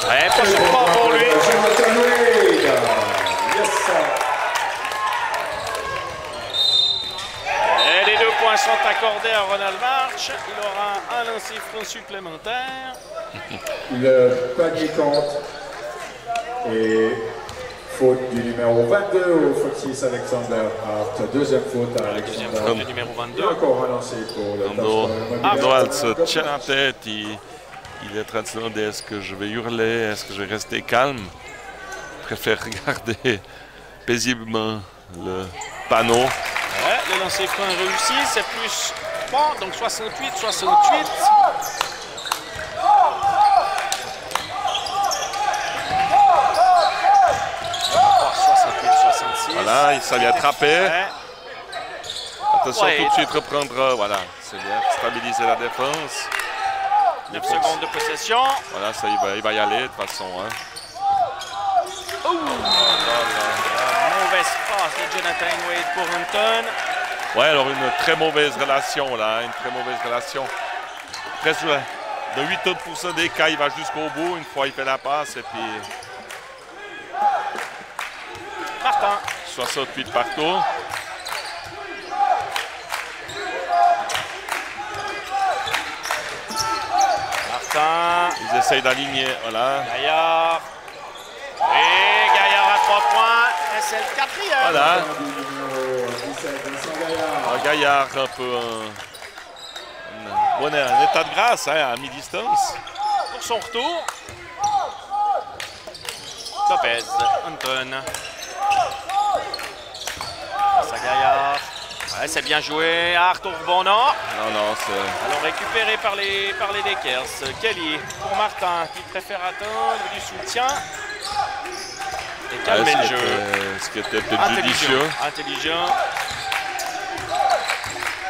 Ouais, prochain point pour lui. Et les 2 points sont accordés à Ronald March. Il aura un lancer franc supplémentaire. Le panier compte. Et faute du numéro 22 au Foxys Alexander Hart. Deuxième faute à Deuxième Alexander. faute du numéro 22. Encore un lancé pour le Arnold se tient la tête. Il est en train de se demander, est-ce que je vais hurler, est-ce que je vais rester calme? Je préfère regarder paisiblement le panneau. Ouais, le lancer franc réussi, c'est plus 3, donc 68. Voilà, ça vient attraper. Ouais. Attention, tout de suite reprendre. Voilà, c'est bien. Stabiliser la défense. 9 secondes de possession. Voilà, ça, il va y aller de toute façon. Hein. Mauvaise passe de Jonathan Wade pour Hunton. Ouais, alors une très mauvaise relation là, une très mauvaise relation. Presque de 80% des cas, il va jusqu'au bout, une fois il fait la passe et puis... Martin. 68 partout. Martin. Ils essayent d'aligner, voilà. Gaillard. Et Gaillard à 3 points. Et c'est le 4e. Voilà. Gaillard un peu un état de grâce hein, à mi-distance. Pour son retour. Lopez, Hunton. Ça Gaillard. Ouais, c'est bien joué. Hart au rebond, non. Non, c'est... Alors récupéré par les Lakers. Kelly pour Martin qui préfère attendre du soutien. Et calmer le jeu. Ce qui était peut-être judicieux. Intelligent.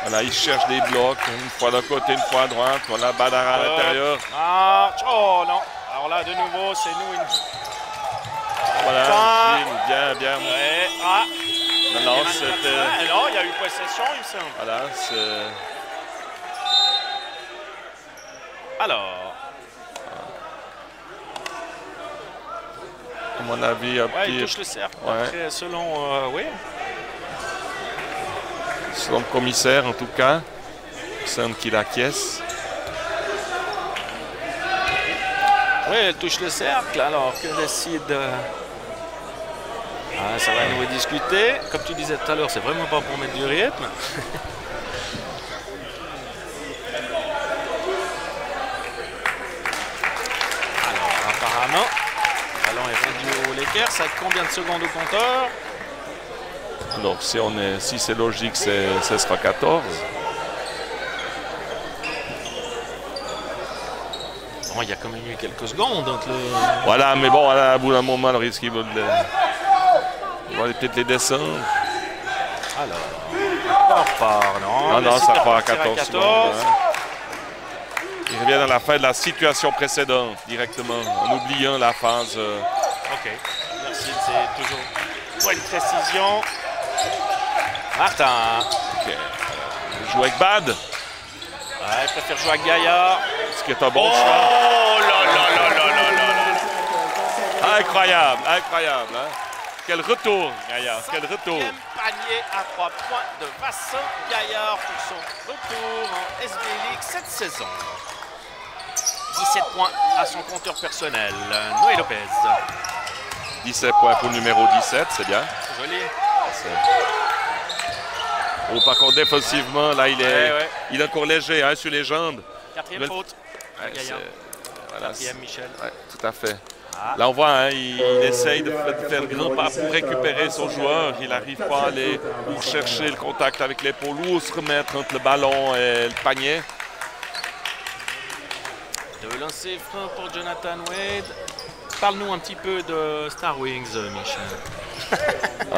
Voilà, il cherche des blocs, une fois d'un côté, une fois à droite. Voilà, Badara à l'intérieur. March. Oh non. Alors là, de nouveau, c'est nous une... Voilà, bien. Ouais. Ah. Non, c'était... Non, il y a eu possession, il me semble. Voilà, c'est... Alors... À mon avis, un petit... il touche le cercle. Ouais. Après, selon... oui. Selon le commissaire, en tout cas. Personne qui l'acquiesce. Oui, elle touche le cercle, alors que décide... Ah, ça va à nouveau discuter. Comme tu disais tout à l'heure, c'est vraiment pas pour mettre du rythme. Alors, apparemment, le ballon est rendu au Lakers. Ça va être combien de secondes au compteur? Alors si c'est logique, ce sera 14. Bon, il y a quand même eu quelques secondes entre le... Voilà, mais bon, à bout d'un moment, le risque, ils vont peut-être les descendre. Alors, non, ça part à 14 secondes. Hein. Il revient dans la fin de la situation précédente, directement, en oubliant la phase... Ok, merci, c'est toujours bonne précision. Martin. Ok, joue avec Bad. Ouais, il préfère jouer avec Gaillard. Ce qui est un bon choix. Oh là. Incroyable. Hein. Quel retour, Gaillard, quel retour. 5e panier à 3 points de Vincent Gaillard pour son retour en SB League cette saison. 17 points à son compteur personnel, Noé Lopez. 17 points pour le numéro 17, c'est bien. Joli. Oh, par contre, défensivement, là, il est encore léger hein, sur les jambes. 4e faute. Ouais, voilà, 4e Michel. Ouais, tout à fait. Là, on voit, hein, il essaye de faire le grand pas pour récupérer son joueur. Il n'arrive pas à aller ou chercher le contact avec l'épaule ou se remettre entre le ballon et le panier. De lancer franc pour Jonathan Wade. Parle-nous un petit peu de Star Wings, Michel.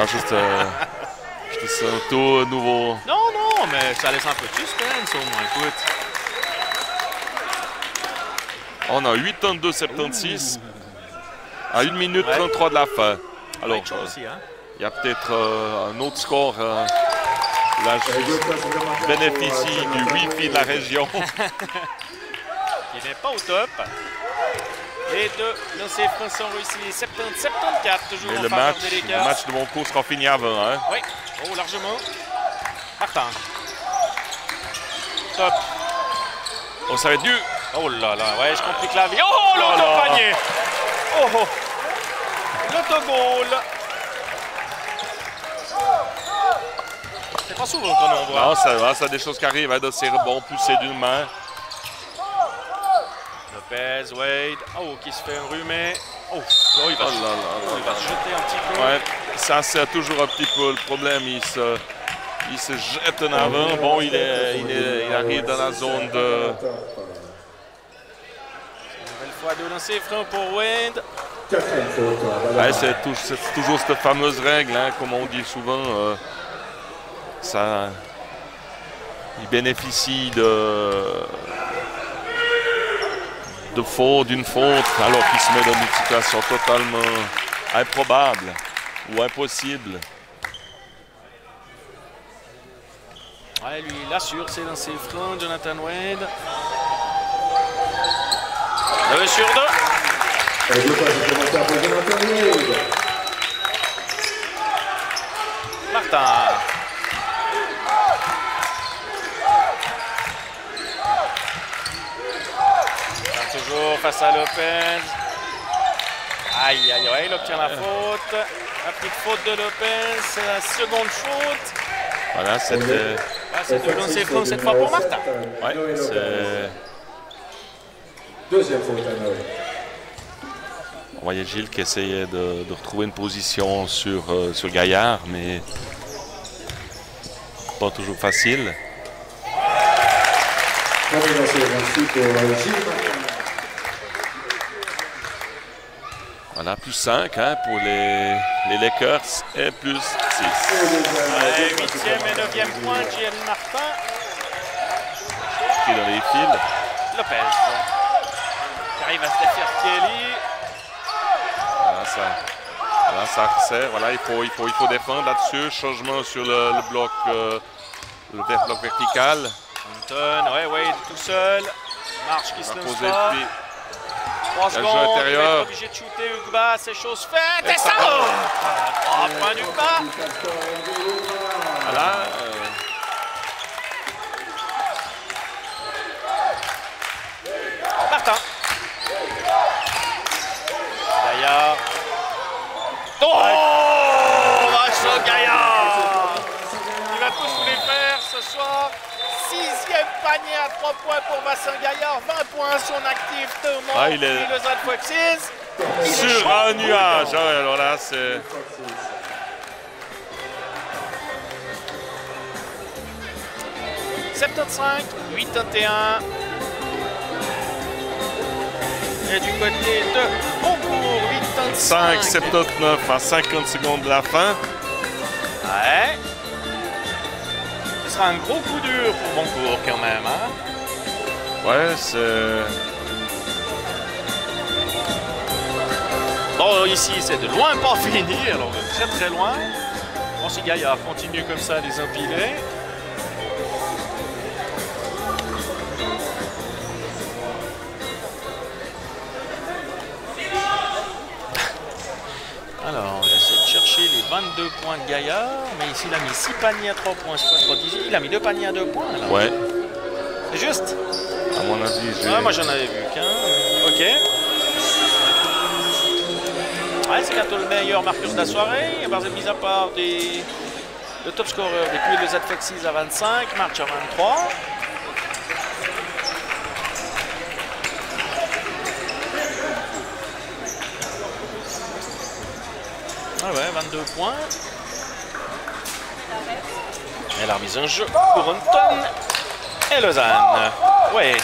Juste un tout nouveau. Non, mais ça laisse un peu de suspense au moins. Écoute. On a 82-76 à 1 minute 33 de la fin. Alors, il y a peut-être un autre score. Là, je bénéficie du Wi-Fi de la région. Qui n'est pas au top. Et de lancer franc sans réussir. 70-74, toujours en faveur des Lakers. Le match de mon cours sera fini avant. Hein? Oui, largement. Martin. Top. On s'arrête du. Oh là là, ouais, je complique la vie. Oh, l'auto-panier. Oh. L'autogol. C'est pas souvent qu'on en voit. Non, ça des choses qui arrivent, hein, de ces rebonds poussés d'une main. Lopez, Wade. Oh, qui se fait enrhumer. Oh, là, il va se jeter un petit peu. Ouais, ça c'est toujours un petit peu le problème. Il se jette en avant. Bon, il arrive dans la zone de... Nouvelle fois de lancer franc pour Wade. Ouais, c'est toujours cette fameuse règle, hein, comme on dit souvent. Il bénéficie d'une faute alors qu'il se met dans une situation totalement improbable ou impossible. Ouais, lui, il assure ses lancers francs, Jonathan Wade. 2 sur 2. Martin. Toujours face à Lopez. Aïe, il obtient la faute. La petite faute de Lopez, c'est la seconde faute. Voilà, c'est de lancer franc cette fois pour Martin. Ouais, c'est... Deuxième faute à Noé. On voyait Gilles qui essayait de retrouver une position sur Gaillard, mais pas toujours facile. Voilà, plus 5 hein, pour les Lakers et plus 6. 8e et 9e point, JL Martin. Qui est dans les fils. Lopez. Qui arrive à se défaire Kelly. Voilà, ça resserre. Voilà, il faut défendre là-dessus. Changement sur le bloc, bloc vertical. Anton, Wade tout seul. Marche qui se lance pas. 3 secondes, il va être obligé de shooter Ugba, c'est chose faite. Et ça rentre. 3 points d'Ugba. Voilà. Martin. Gaillard. Oh, Vincent Gaillard. Il va tous les faire ce soir. 6e panier à 3 points pour Vincent Gaillard. 20 points son actif de Mont. Il est le Zad Foxes. sur un nuage. Ah ouais, alors là, c'est... 75-81. Et du côté de Boncourt, 85. 5-79 à 50 secondes de la fin. Ouais. Ce sera un gros coup dur pour Boncourt quand même. Hein? Ouais, c'est... Bon, ici, c'est de loin pas fini, alors de très très loin. Bon, ces gaillards continuent comme ça à les empiler. Alors, j'essaie de chercher les 22 points de Gaillard, mais ici, il a mis 6 paniers à 3 points, c'est pas trop 18. Il a mis 2 paniers à 2 points, là. Ouais. C'est juste? À mon avis, j'ai... Ah, moi, j'en avais vu qu'un. OK. Ouais, c'est bientôt le meilleur marqueur de la soirée. Mis à part le top scorer depuis le Z-Foxys à 25, March à 23. Ah ouais, 22 points. Et la remise en jeu pour Hunton et Lausanne. Wade.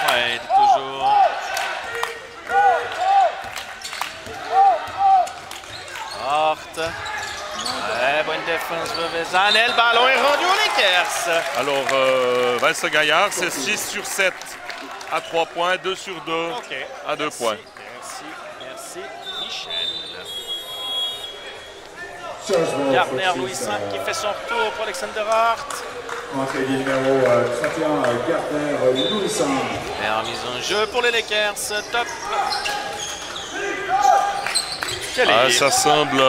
Wade, toujours. Hort. Ouais, bonne défense de Vezan. Et le ballon est rendu aux Lakers. Alors, Vincent Gaillard, c'est 6 sur 7 à 3 points, 2 sur 2 Okay. à 2 points. Merci, Michel. Changement Gardner Foxys, Louis V qui fait son retour pour Alexander Hart. Entrée du numéro 31, Gardner Louis V. Et en mise en jeu pour les Lakers. Top. Ça semble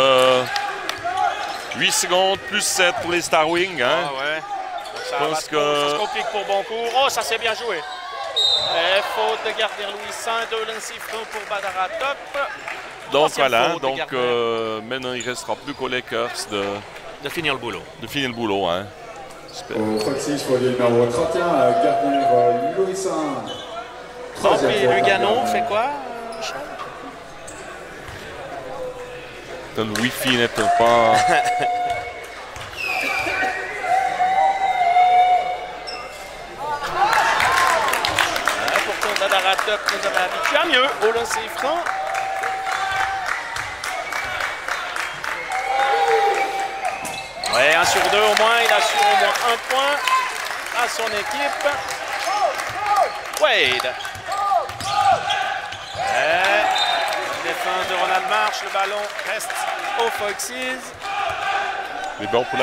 8 secondes plus 7 pour les Star Wings. Hein? Ah ouais. Donc ça, pense ça que- se complique pour Boncourt. Oh, ça c'est bien joué. Et faute de Gardner Louis V, de l'insiffrant pour Badara Top. Donc Troisième voilà, faute de donc Gardner. maintenant il ne restera plus qu'aux Lakers De finir le boulot. de finir le boulot. Hein. Au Foxys pour le numéro 31, Gardner Louis V. Bon, puis Lugano fait quoi, Michel? Le Wi-Fi n'est peut-être pas... Pourtant, Badara Top nous avait habitués à mieux au lancer franc. Ouais, 1 sur 2 au moins, il assure au moins 1 point à son équipe. Wade. Ouais. Défense de Ronald Marsh, le ballon reste aux Foxys. Mais bon, pour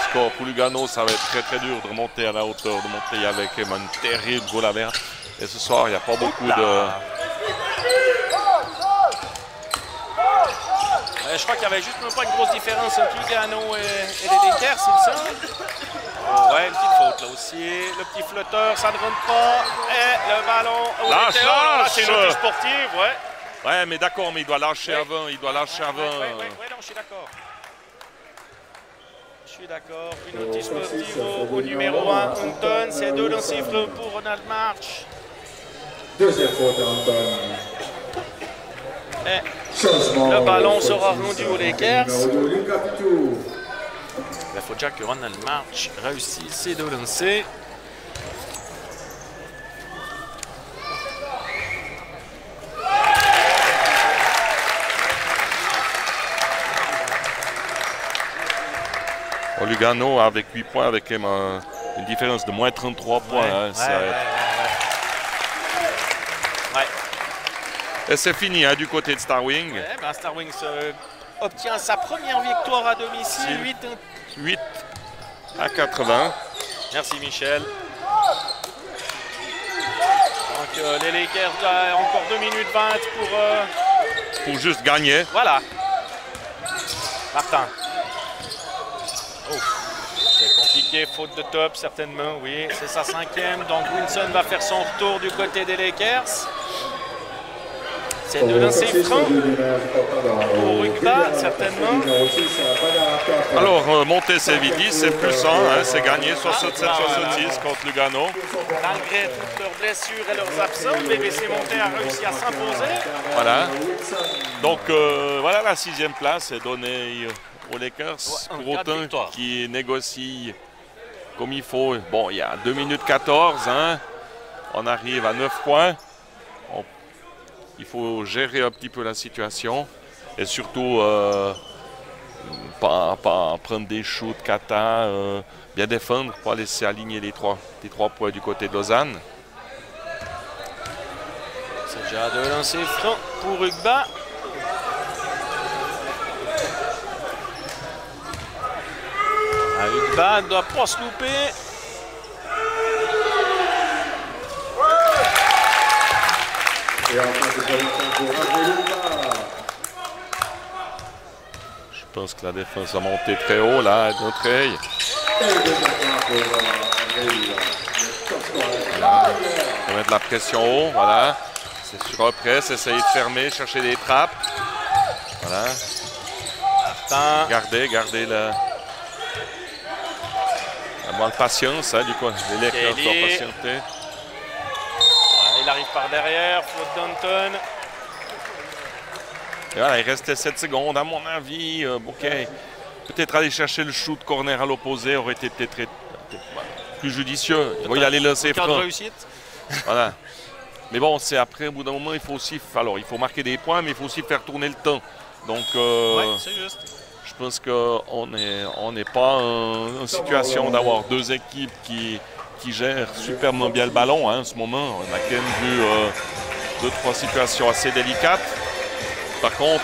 score pour Lugano, ça va être très très dur de remonter à la hauteur, de monter avec une terrible goal à verre. Et ce soir, il n'y a pas beaucoup de... Je crois qu'il n'y avait juste même pas une grosse différence entre Lugano et les Lakers, il me semble. Oh, ouais, une petite faute là aussi. Le petit flotteur, ça ne rentre pas. Et le ballon... Lâche. C'est une note sportive, ouais. Ouais, mais d'accord, mais il doit lâcher avant, il doit lâcher avant. Ouais, non, je suis d'accord. Je suis d'accord. Une note sportive au numéro 1, Hunton. C'est 2 lancers pour Ronald March. Deuxième faute à Hunton. Et Changement le ballon au sera Foxys, rendu aux Lakers. numéro 2, Lucas Pitou. Il faut déjà que Ronald March réussisse ses 2 lancers. Lugano avec 8 points, avec une différence de moins 33 points. Hein, Ouais. Et c'est fini hein, du côté de Star Wing. Ouais, ben Star Wings obtient sa première victoire à domicile, 8 à 80. Merci Michel. Donc les Lakers encore 2 minutes 20 Pour juste gagner. Voilà. Martin. Oh, c'est compliqué, faute de top certainement, oui. C'est sa 5e, donc Wilson va faire son retour du côté des Lakers. C'est de lancer franc pour Ugba, certainement. Alors, monter Sévidi, c'est plus 1, hein, c'est gagné 67-66 contre Lugano. Malgré toutes leurs blessures et leurs absences, BBC Monté a réussi à s'imposer. Voilà. Donc, voilà, la 6e place est donnée aux Lakers. Pour autant qui négocient comme il faut. Bon, il y a 2 minutes 14, hein. On arrive à 9 points. Il faut gérer un petit peu la situation et surtout pas prendre des shoots kata, bien défendre, pas laisser aligner les trois points du côté de Lausanne. C'est déjà de lancer franc pour Ugba. Ugba ne doit pas se louper. Je pense que la défense a monté très haut là, notre œil. Voilà. On va mettre la pression haut, voilà. C'est sur un presse, essayer de fermer, chercher des trappes. Voilà. Gardez la bonne patience, hein, du coup. Les Lakers doivent patienter. Il arrive par derrière, faute d'Anton. Et voilà, il restait 7 secondes, à mon avis. OK. Peut-être aller chercher le shoot corner à l'opposé aurait été peut-être plus judicieux. Il va y aller lancer franc. Voilà. Mais bon, c'est après, au bout d'un moment, il faut aussi. Alors, il faut marquer des points, mais il faut aussi faire tourner le temps. Donc, ouais, c'est juste. Je pense qu'on n'est pas en situation d'avoir deux équipes qui gèrent superbement bien le ballon, hein, en ce moment. On a quand même vu 2-3 situations assez délicates. Par contre,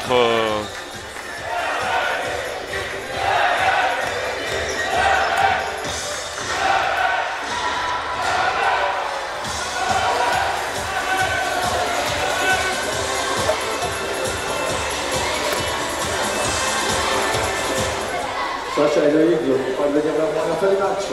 Sacha et Loïc, vous ne pas venir vers moi à la fin du match.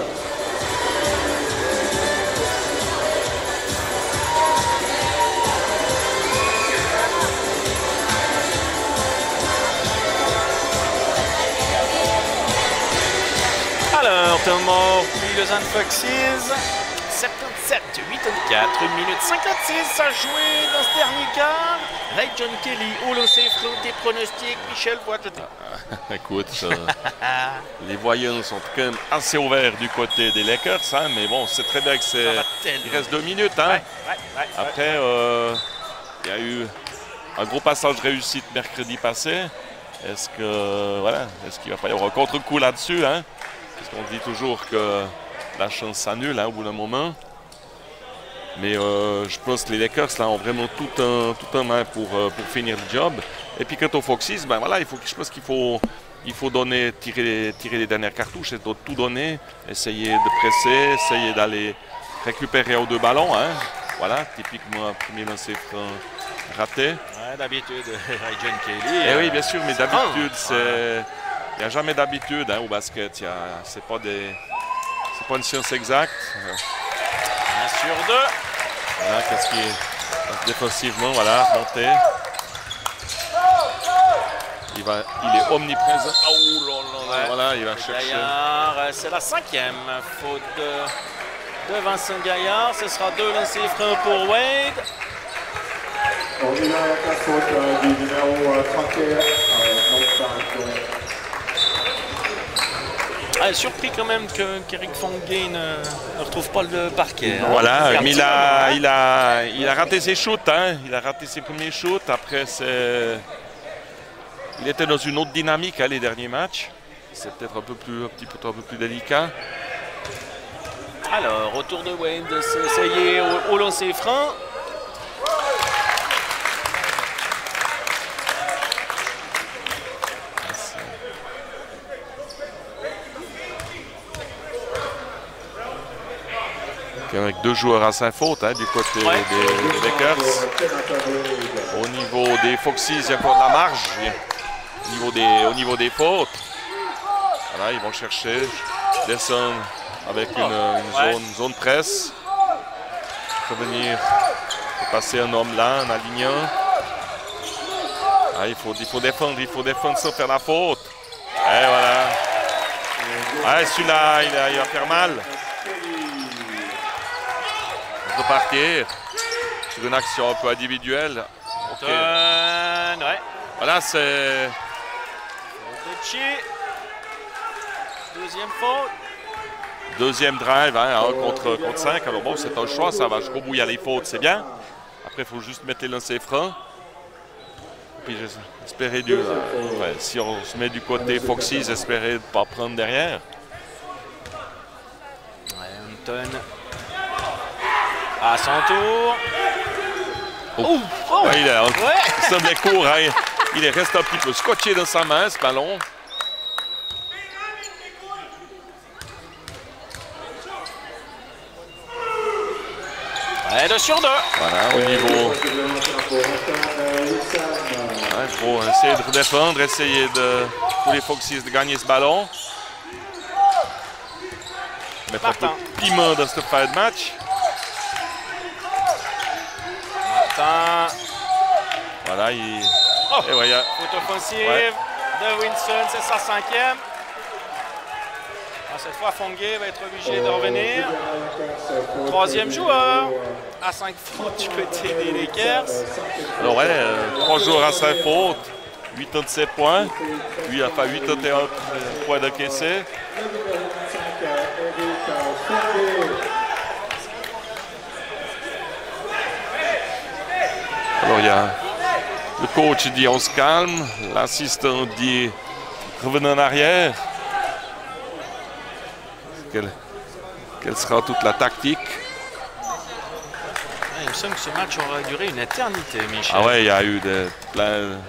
Alors, temps mort, puis Lausanne Foxes. 77, 84, 1 minute 56 à jouer dans ce dernier quart. Ray John Kelly, Olo Sefro, des pronostics, Michel Voigt. Écoute, les voyants sont quand même assez ouverts du côté des Lakers, hein, mais bon, c'est très bien que il reste 2 minutes. Hein. Ouais. Après, il y a eu un gros passage réussite mercredi passé. Est-ce qu'il va pas y avoir un contre-coup là-dessus, hein? Parce qu'on dit toujours que la chance s'annule, hein, au bout d'un moment. Mais je pense que les Lakers là, ont vraiment tout un main pour finir le job. Et puis quant aux Foxes, ben voilà, je pense qu'il faut tirer les dernières cartouches, et tout donner, essayer de presser, essayer d'aller récupérer aux 2 ballons. Hein. Voilà, typiquement un premier lancer franc raté. Ouais, d'habitude, Ray John Kelly. Eh oui, bien sûr, mais d'habitude, il n'y a jamais d'habitude, hein, au basket. C'est pas une science exacte. 1 sur 2. Voilà, qu'est-ce qui est défensivement, voilà, monté. Il est omniprésent. Oh là là, Ouais. voilà, il va chercher. Gaillard, c'est la 5e faute de Vincent Gaillard. Ce sera 2 lancers francs pour Wade. On est là avec la faute du numéro 31. Surpris quand même qu'Eric Fonguet ne retrouve pas le parquet. Hein. Voilà, mais il a raté ses shoots, hein. Il a raté ses premiers shoots. Après, il était dans une autre dynamique, hein, les derniers matchs. C'est peut-être un peu plus délicat. Alors, autour de Wade de s'essayer au lancer franc. Avec 2 joueurs à 5 fautes, hein, du côté des Lakers. Au niveau des Foxes, il y a encore de la marge. Au niveau des fautes. Voilà, ils vont chercher, descendre avec une zone presse. Revenir, passer un homme là, en alignant. Ah, il faut défendre sans faire la faute. Et voilà. Ah, celui-là, il va faire mal. Repartir sur une action un peu individuelle. Okay. Ouais. Voilà, c'est... Deuxième faute. Deuxième drive, hein, 1 contre 5. Alors bon, c'est un choix, ça va jusqu'au bout, il y a les fautes, c'est bien. Après, il faut juste mettre les lancers francs. Puis espérer si on se met du côté Foxys, espérer de ne pas prendre derrière. Ouais, Hunton. À son tour. Oh. Ouais, il semblait court, hein. Il est resté un petit peu scotché dans sa main, ce ballon. Et 2 sur 2. Voilà, au niveau. Il faut essayer de redéfendre, essayer pour les Foxys de gagner ce ballon. Mettre un peu de piment dans ce fin de match. Martin. Voilà, il... Et ouais, faute offensive de Winston, c'est sa 5e. Cette fois, Fonguet va être obligé de revenir. 3e joueur à 5 fautes du côté des Lakers. Alors ouais, 3 joueurs à 5 fautes, 87 points. Lui a fait 81 points d'encaissés. Alors il y a le coach dit on se calme, l'assistant dit revenez en arrière. Quelle sera toute la tactique? Il me semble que ce match aura duré une éternité, Michel. Ah ouais, il y a eu plein...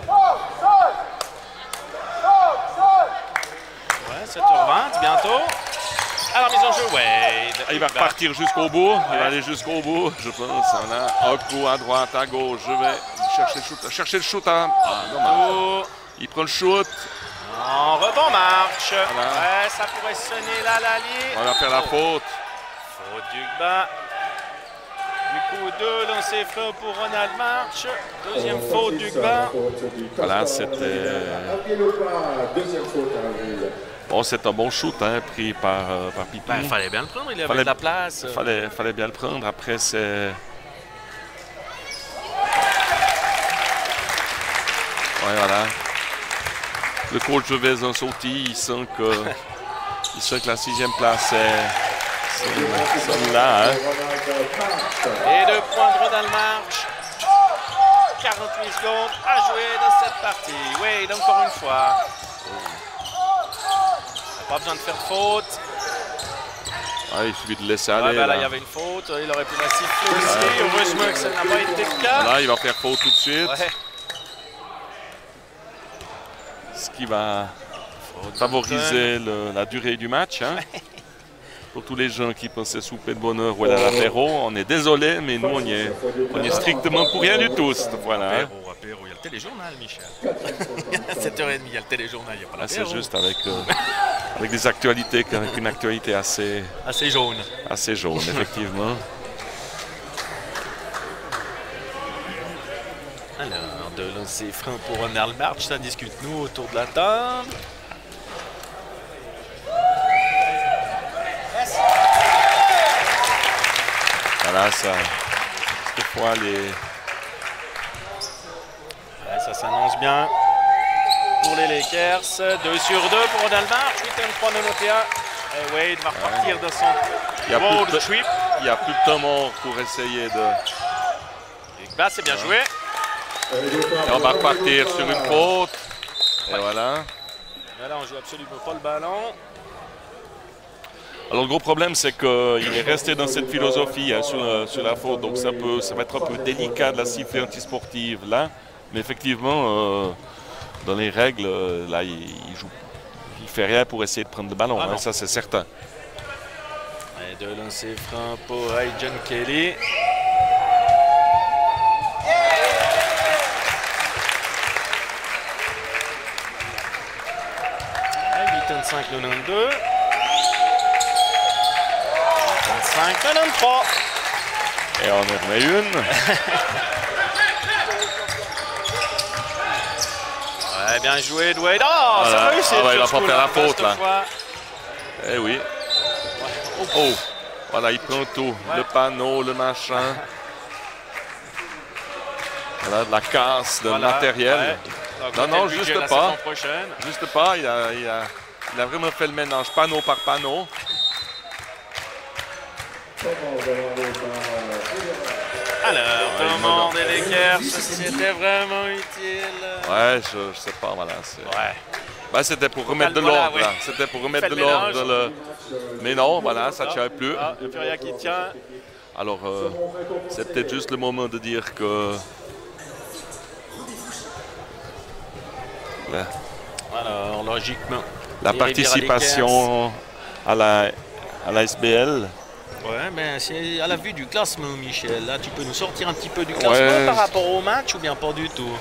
Ouais, 7h20 bientôt. Alors, mise en jeu, Wade. Il va repartir jusqu'au bout. Il va aller jusqu'au bout, je pense. On a un coup à droite, à gauche. Je vais chercher le shoot. Ah, dommage. Il prend le shoot. En rebond marche. Voilà. Ouais, ça pourrait sonner là, l'allié. On va faire la faute. Faute d'Ugba. Du coup, 2 lancers francs pour Ronald March. Deuxième faute d'Ugba. Voilà, c'était... Bon, c'est un bon shoot, hein, pris par Pipi. Il fallait bien le prendre, il avait de la place. Fallait bien le prendre. Après, c'est... Ouais, voilà. Le coach de Vezin sautille, il sent que la 6e place est là. Hein. Et 2 points de Ronald March. 48 secondes à jouer dans cette partie. Wade, encore une fois. Pas besoin de faire de faute. Ouais, il suffit de laisser aller. Là, il y avait une faute. Il aurait pu la siffler aussi. Heureusement que ça n'a pas été le cas. Là, il va faire faute tout de suite. Ouais. Ce qui va favoriser la durée du match. Hein. Pour tous les gens qui pensaient souper de bonheur ou aller à l'apéro, on est désolé, mais nous, on y est strictement pour rien du tout. Voilà. Apéro, il y a le téléjournal, Michel. À 7h30, il y a le téléjournal, il n'y a pas l'apéro. C'est juste avec des actualités, avec une actualité assez jaune. Assez jaune, effectivement. Alors, de lancer franc pour Ronald March, ça discute nous autour de la table. Voilà, ça. Cette fois, ça s'annonce bien pour les Lakers. 2 sur 2 pour Ronald March, 8-3-91. Et Wade va repartir de son road trip. Il n'y a plus de temps mort pour essayer de... Igba, c'est bien joué. Et on va repartir sur une faute. Et voilà. Mais là, on joue absolument pas le ballon. Alors le gros problème, c'est qu'il est resté dans cette philosophie hein, sur la faute. Donc ça va être un peu délicat de la siffler antisportive là. Mais effectivement, dans les règles, là, il fait rien pour essayer de prendre le ballon. Hein, ça, c'est certain. Et 2 lancers francs pour John Kelly. Et 8-5-92. 5-93. Et on en remet une. bien joué, Dwayne. Oh, Voilà. ça réussit. Il va pas faire la faute, là. Fois. Eh oui. Oh, voilà, il prend tout. Le panneau, le machin. Voilà, de la casse, de matériel. Ouais. Non, juste pas. Prochaine. Juste pas, il a vraiment fait le ménage panneau par panneau. Alors, comment des Lakers, c'était vraiment utile. Ouais, je sais pas, voilà. Ouais. Ben, c'était pour remettre de l'ordre, là. C'était pour remettre de l'ordre dans le... Mais non, voilà, ça ne tient plus. Ah, il n'y a plus rien qui tient. Alors, c'est peut-être juste le moment de dire que... Alors, logiquement... La participation à la SBL... Ouais, ben c'est à la vue du classement, Michel. Là, tu peux nous sortir un petit peu du classement par rapport au match ou bien pas du tout?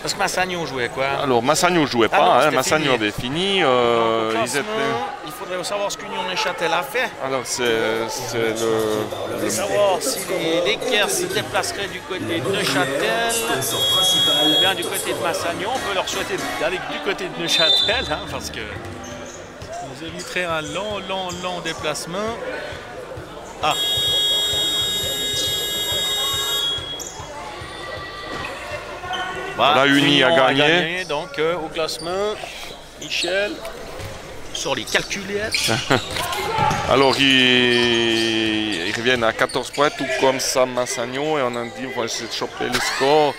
Parce que Massagno jouait quoi? Alors, Massagno jouait pas, hein. Massagno avait fini. Il faudrait savoir ce qu'Union Neuchâtel a fait. Alors, c'est le... Il faudrait savoir si les Lakers se déplaceraient du côté de Neuchâtel ou bien du côté de Massagno. On peut leur souhaiter d'aller du côté de Neuchâtel, hein, parce que ça nous éviterait un long déplacement. Ah. La Uni a gagné. Donc au classement, Michel, sur les calculettes. Alors ils reviennent à 14 points, tout comme Sam Massagno. Et on a dit on va essayer de choper le score.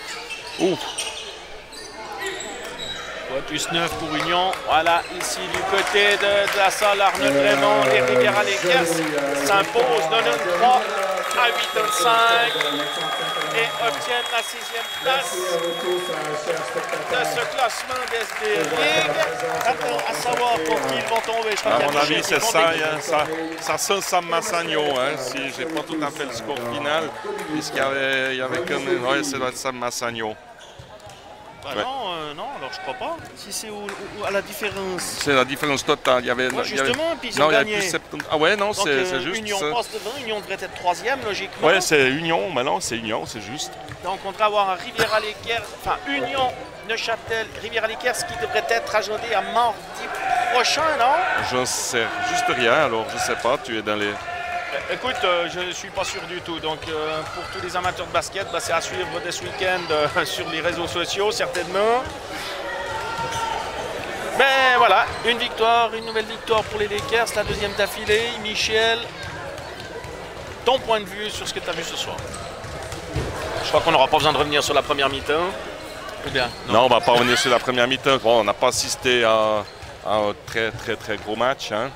Ouf. Plus 9 pour Union. Voilà, ici du côté de la salle Arnaud Raymond, les Riviera Lakers s'imposent 93 à 85 et obtiennent la 6e place de ce classement d'SB League. Attends, à savoir pour qui ils vont tomber. À mon avis, c'est ça. Ça sent Sam Massagno. Hein, si j'ai pas tout à fait le score final, puisqu'il y avait quand même. Ouais, ça doit être Sam Massagno. Bah ouais. Non, alors je crois pas. Si c'est à la différence. C'est la différence totale. Il y avait, justement, puis ils ont gagné. Plus 70... Ah ouais, non, c'est juste. Union passe devant, Union devrait être 3e logiquement. Ouais, c'est Union, maintenant c'est Union, c'est juste. Donc on devrait avoir un Riviera Lakers, enfin Union, Neuchâtel, Riviera Lakers qui devrait être agendé à mardi prochain, non? Je sais juste rien, alors je sais pas, tu es dans les... Écoute, je ne suis pas sûr du tout. Donc, pour tous les amateurs de basket, c'est à suivre dès ce week-end sur les réseaux sociaux, certainement. Ben voilà, une nouvelle victoire pour les Lakers, la deuxième d'affilée. Michel, ton point de vue sur ce que tu as vu ce soir? Je crois qu'on n'aura pas besoin de revenir sur la première mi-temps. Non, on ne va pas revenir sur la première mi-temps. Bon, on n'a pas assisté à un très gros match. Hein.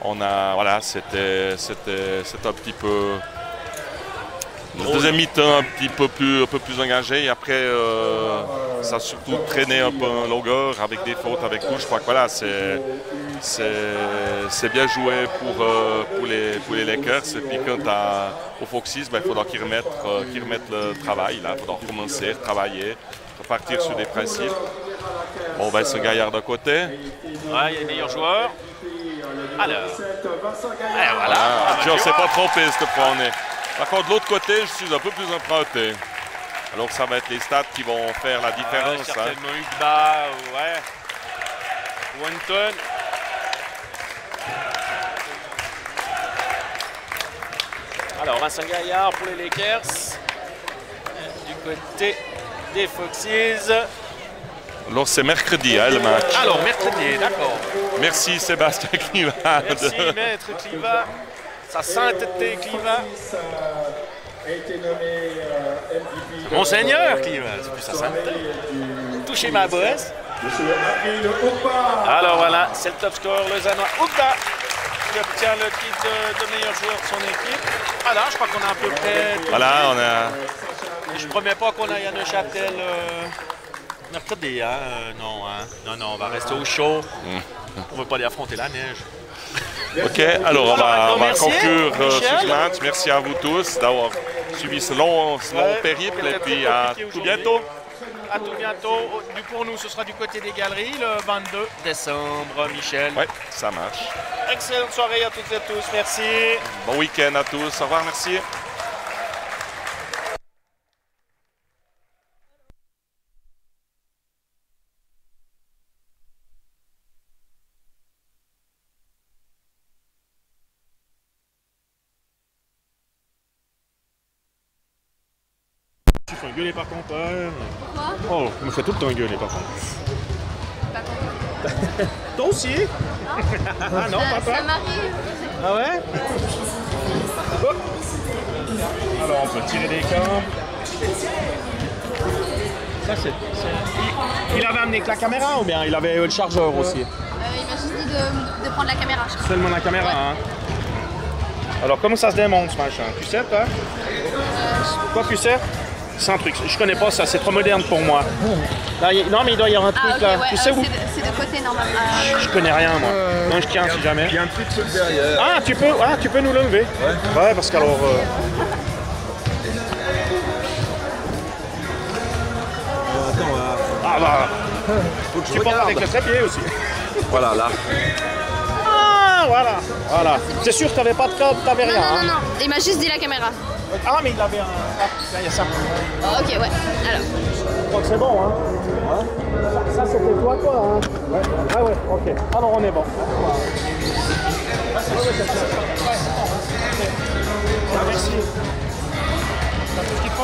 Voilà, c'était un petit peu... Le deuxième mi-temps un peu plus engagé. Et après, ça a surtout traîné un peu en longueur avec des fautes, avec tout. Je crois que voilà, c'est bien joué pour les Lakers. Et puis quand au Foxys, il faudra qu'ils remettent le travail. Il faudra recommencer, travailler, repartir sur des principes. Bon, ben, ce Gaillard de côté. Ouais, il y a les meilleurs joueurs. Alors, voilà. On ne s'est pas trompé cette fois. Par contre, de l'autre côté, je suis un peu plus emprunté. Alors, ça va être les stats qui vont faire la différence. Certainement Ugba, ouais. Wanton. Alors, Vincent Gaillard pour les Lakers. Du côté des Foxys. Alors, c'est mercredi, hein, le match. Alors, mercredi, d'accord. Merci Sébastien Cliva. Merci Maître Cliva. Sa sainteté Cliva. Monseigneur Cliva, c'est plus sa sainteté. Touchez ma bosse. Alors voilà, c'est le top score, le Zanois Ugba qui obtient le titre de meilleur joueur de son équipe. Voilà, je crois qu'on a à peu près... Voilà, on a... Je ne promets pas qu'on aille à Neuchâtel mercredi, hein? Non, hein? Non, on va rester au chaud. On ne veut pas aller affronter la neige. Ok, alors on va conclure ce match. Merci à vous tous d'avoir suivi ce long périple et puis à tout bientôt. À tout bientôt. Pour nous, ce sera du côté des galeries le 22 décembre, Michel. Oui, ça marche. Excellente soirée à toutes et à tous. Merci. Bon week-end à tous. Au revoir, merci. Tu fais gueuler par contre. Pourquoi? Oh, tu me fais tout le temps gueuler par contre. Pas content. Toi aussi? Ah non, papa? Ça m'arrive. Ah ouais? Oh. Alors on peut tirer des câbles. Ça c'est... Il avait amené que la caméra ou bien il avait le chargeur aussi? Il m'a juste dit de prendre la caméra, je crois. Seulement la caméra, hein? Alors comment ça se démonte ce machin? Tu sais toi? Quoi tu sais? C'est un truc, je connais pas ça, c'est trop moderne pour moi. Là, non mais il doit y avoir un truc Ah, ok, là. ouais, Tu sais où? c'est de côté normalement. Je connais rien moi. Non je tiens si jamais. Il y a un petit truc derrière. Ah tu peux nous l'enlever? Ouais parce qu'alors... Attends, là. Ah bah... Faut que je Tu portes regarde. avec le trépied aussi. Voilà, là. Ah voilà. C'est sûr que t'avais pas de câble, t'avais rien. Non, hein. non, non. Il m'a juste dit la caméra. Ah mais il avait un... Ah, là il y a ça. Oh, ok, ouais. Alors. Je crois que c'est bon hein. Ça c'était toi hein. Ouais. Ah ouais, ok. Alors on est bon. Ah, merci. T'as tout ce qu'il faut?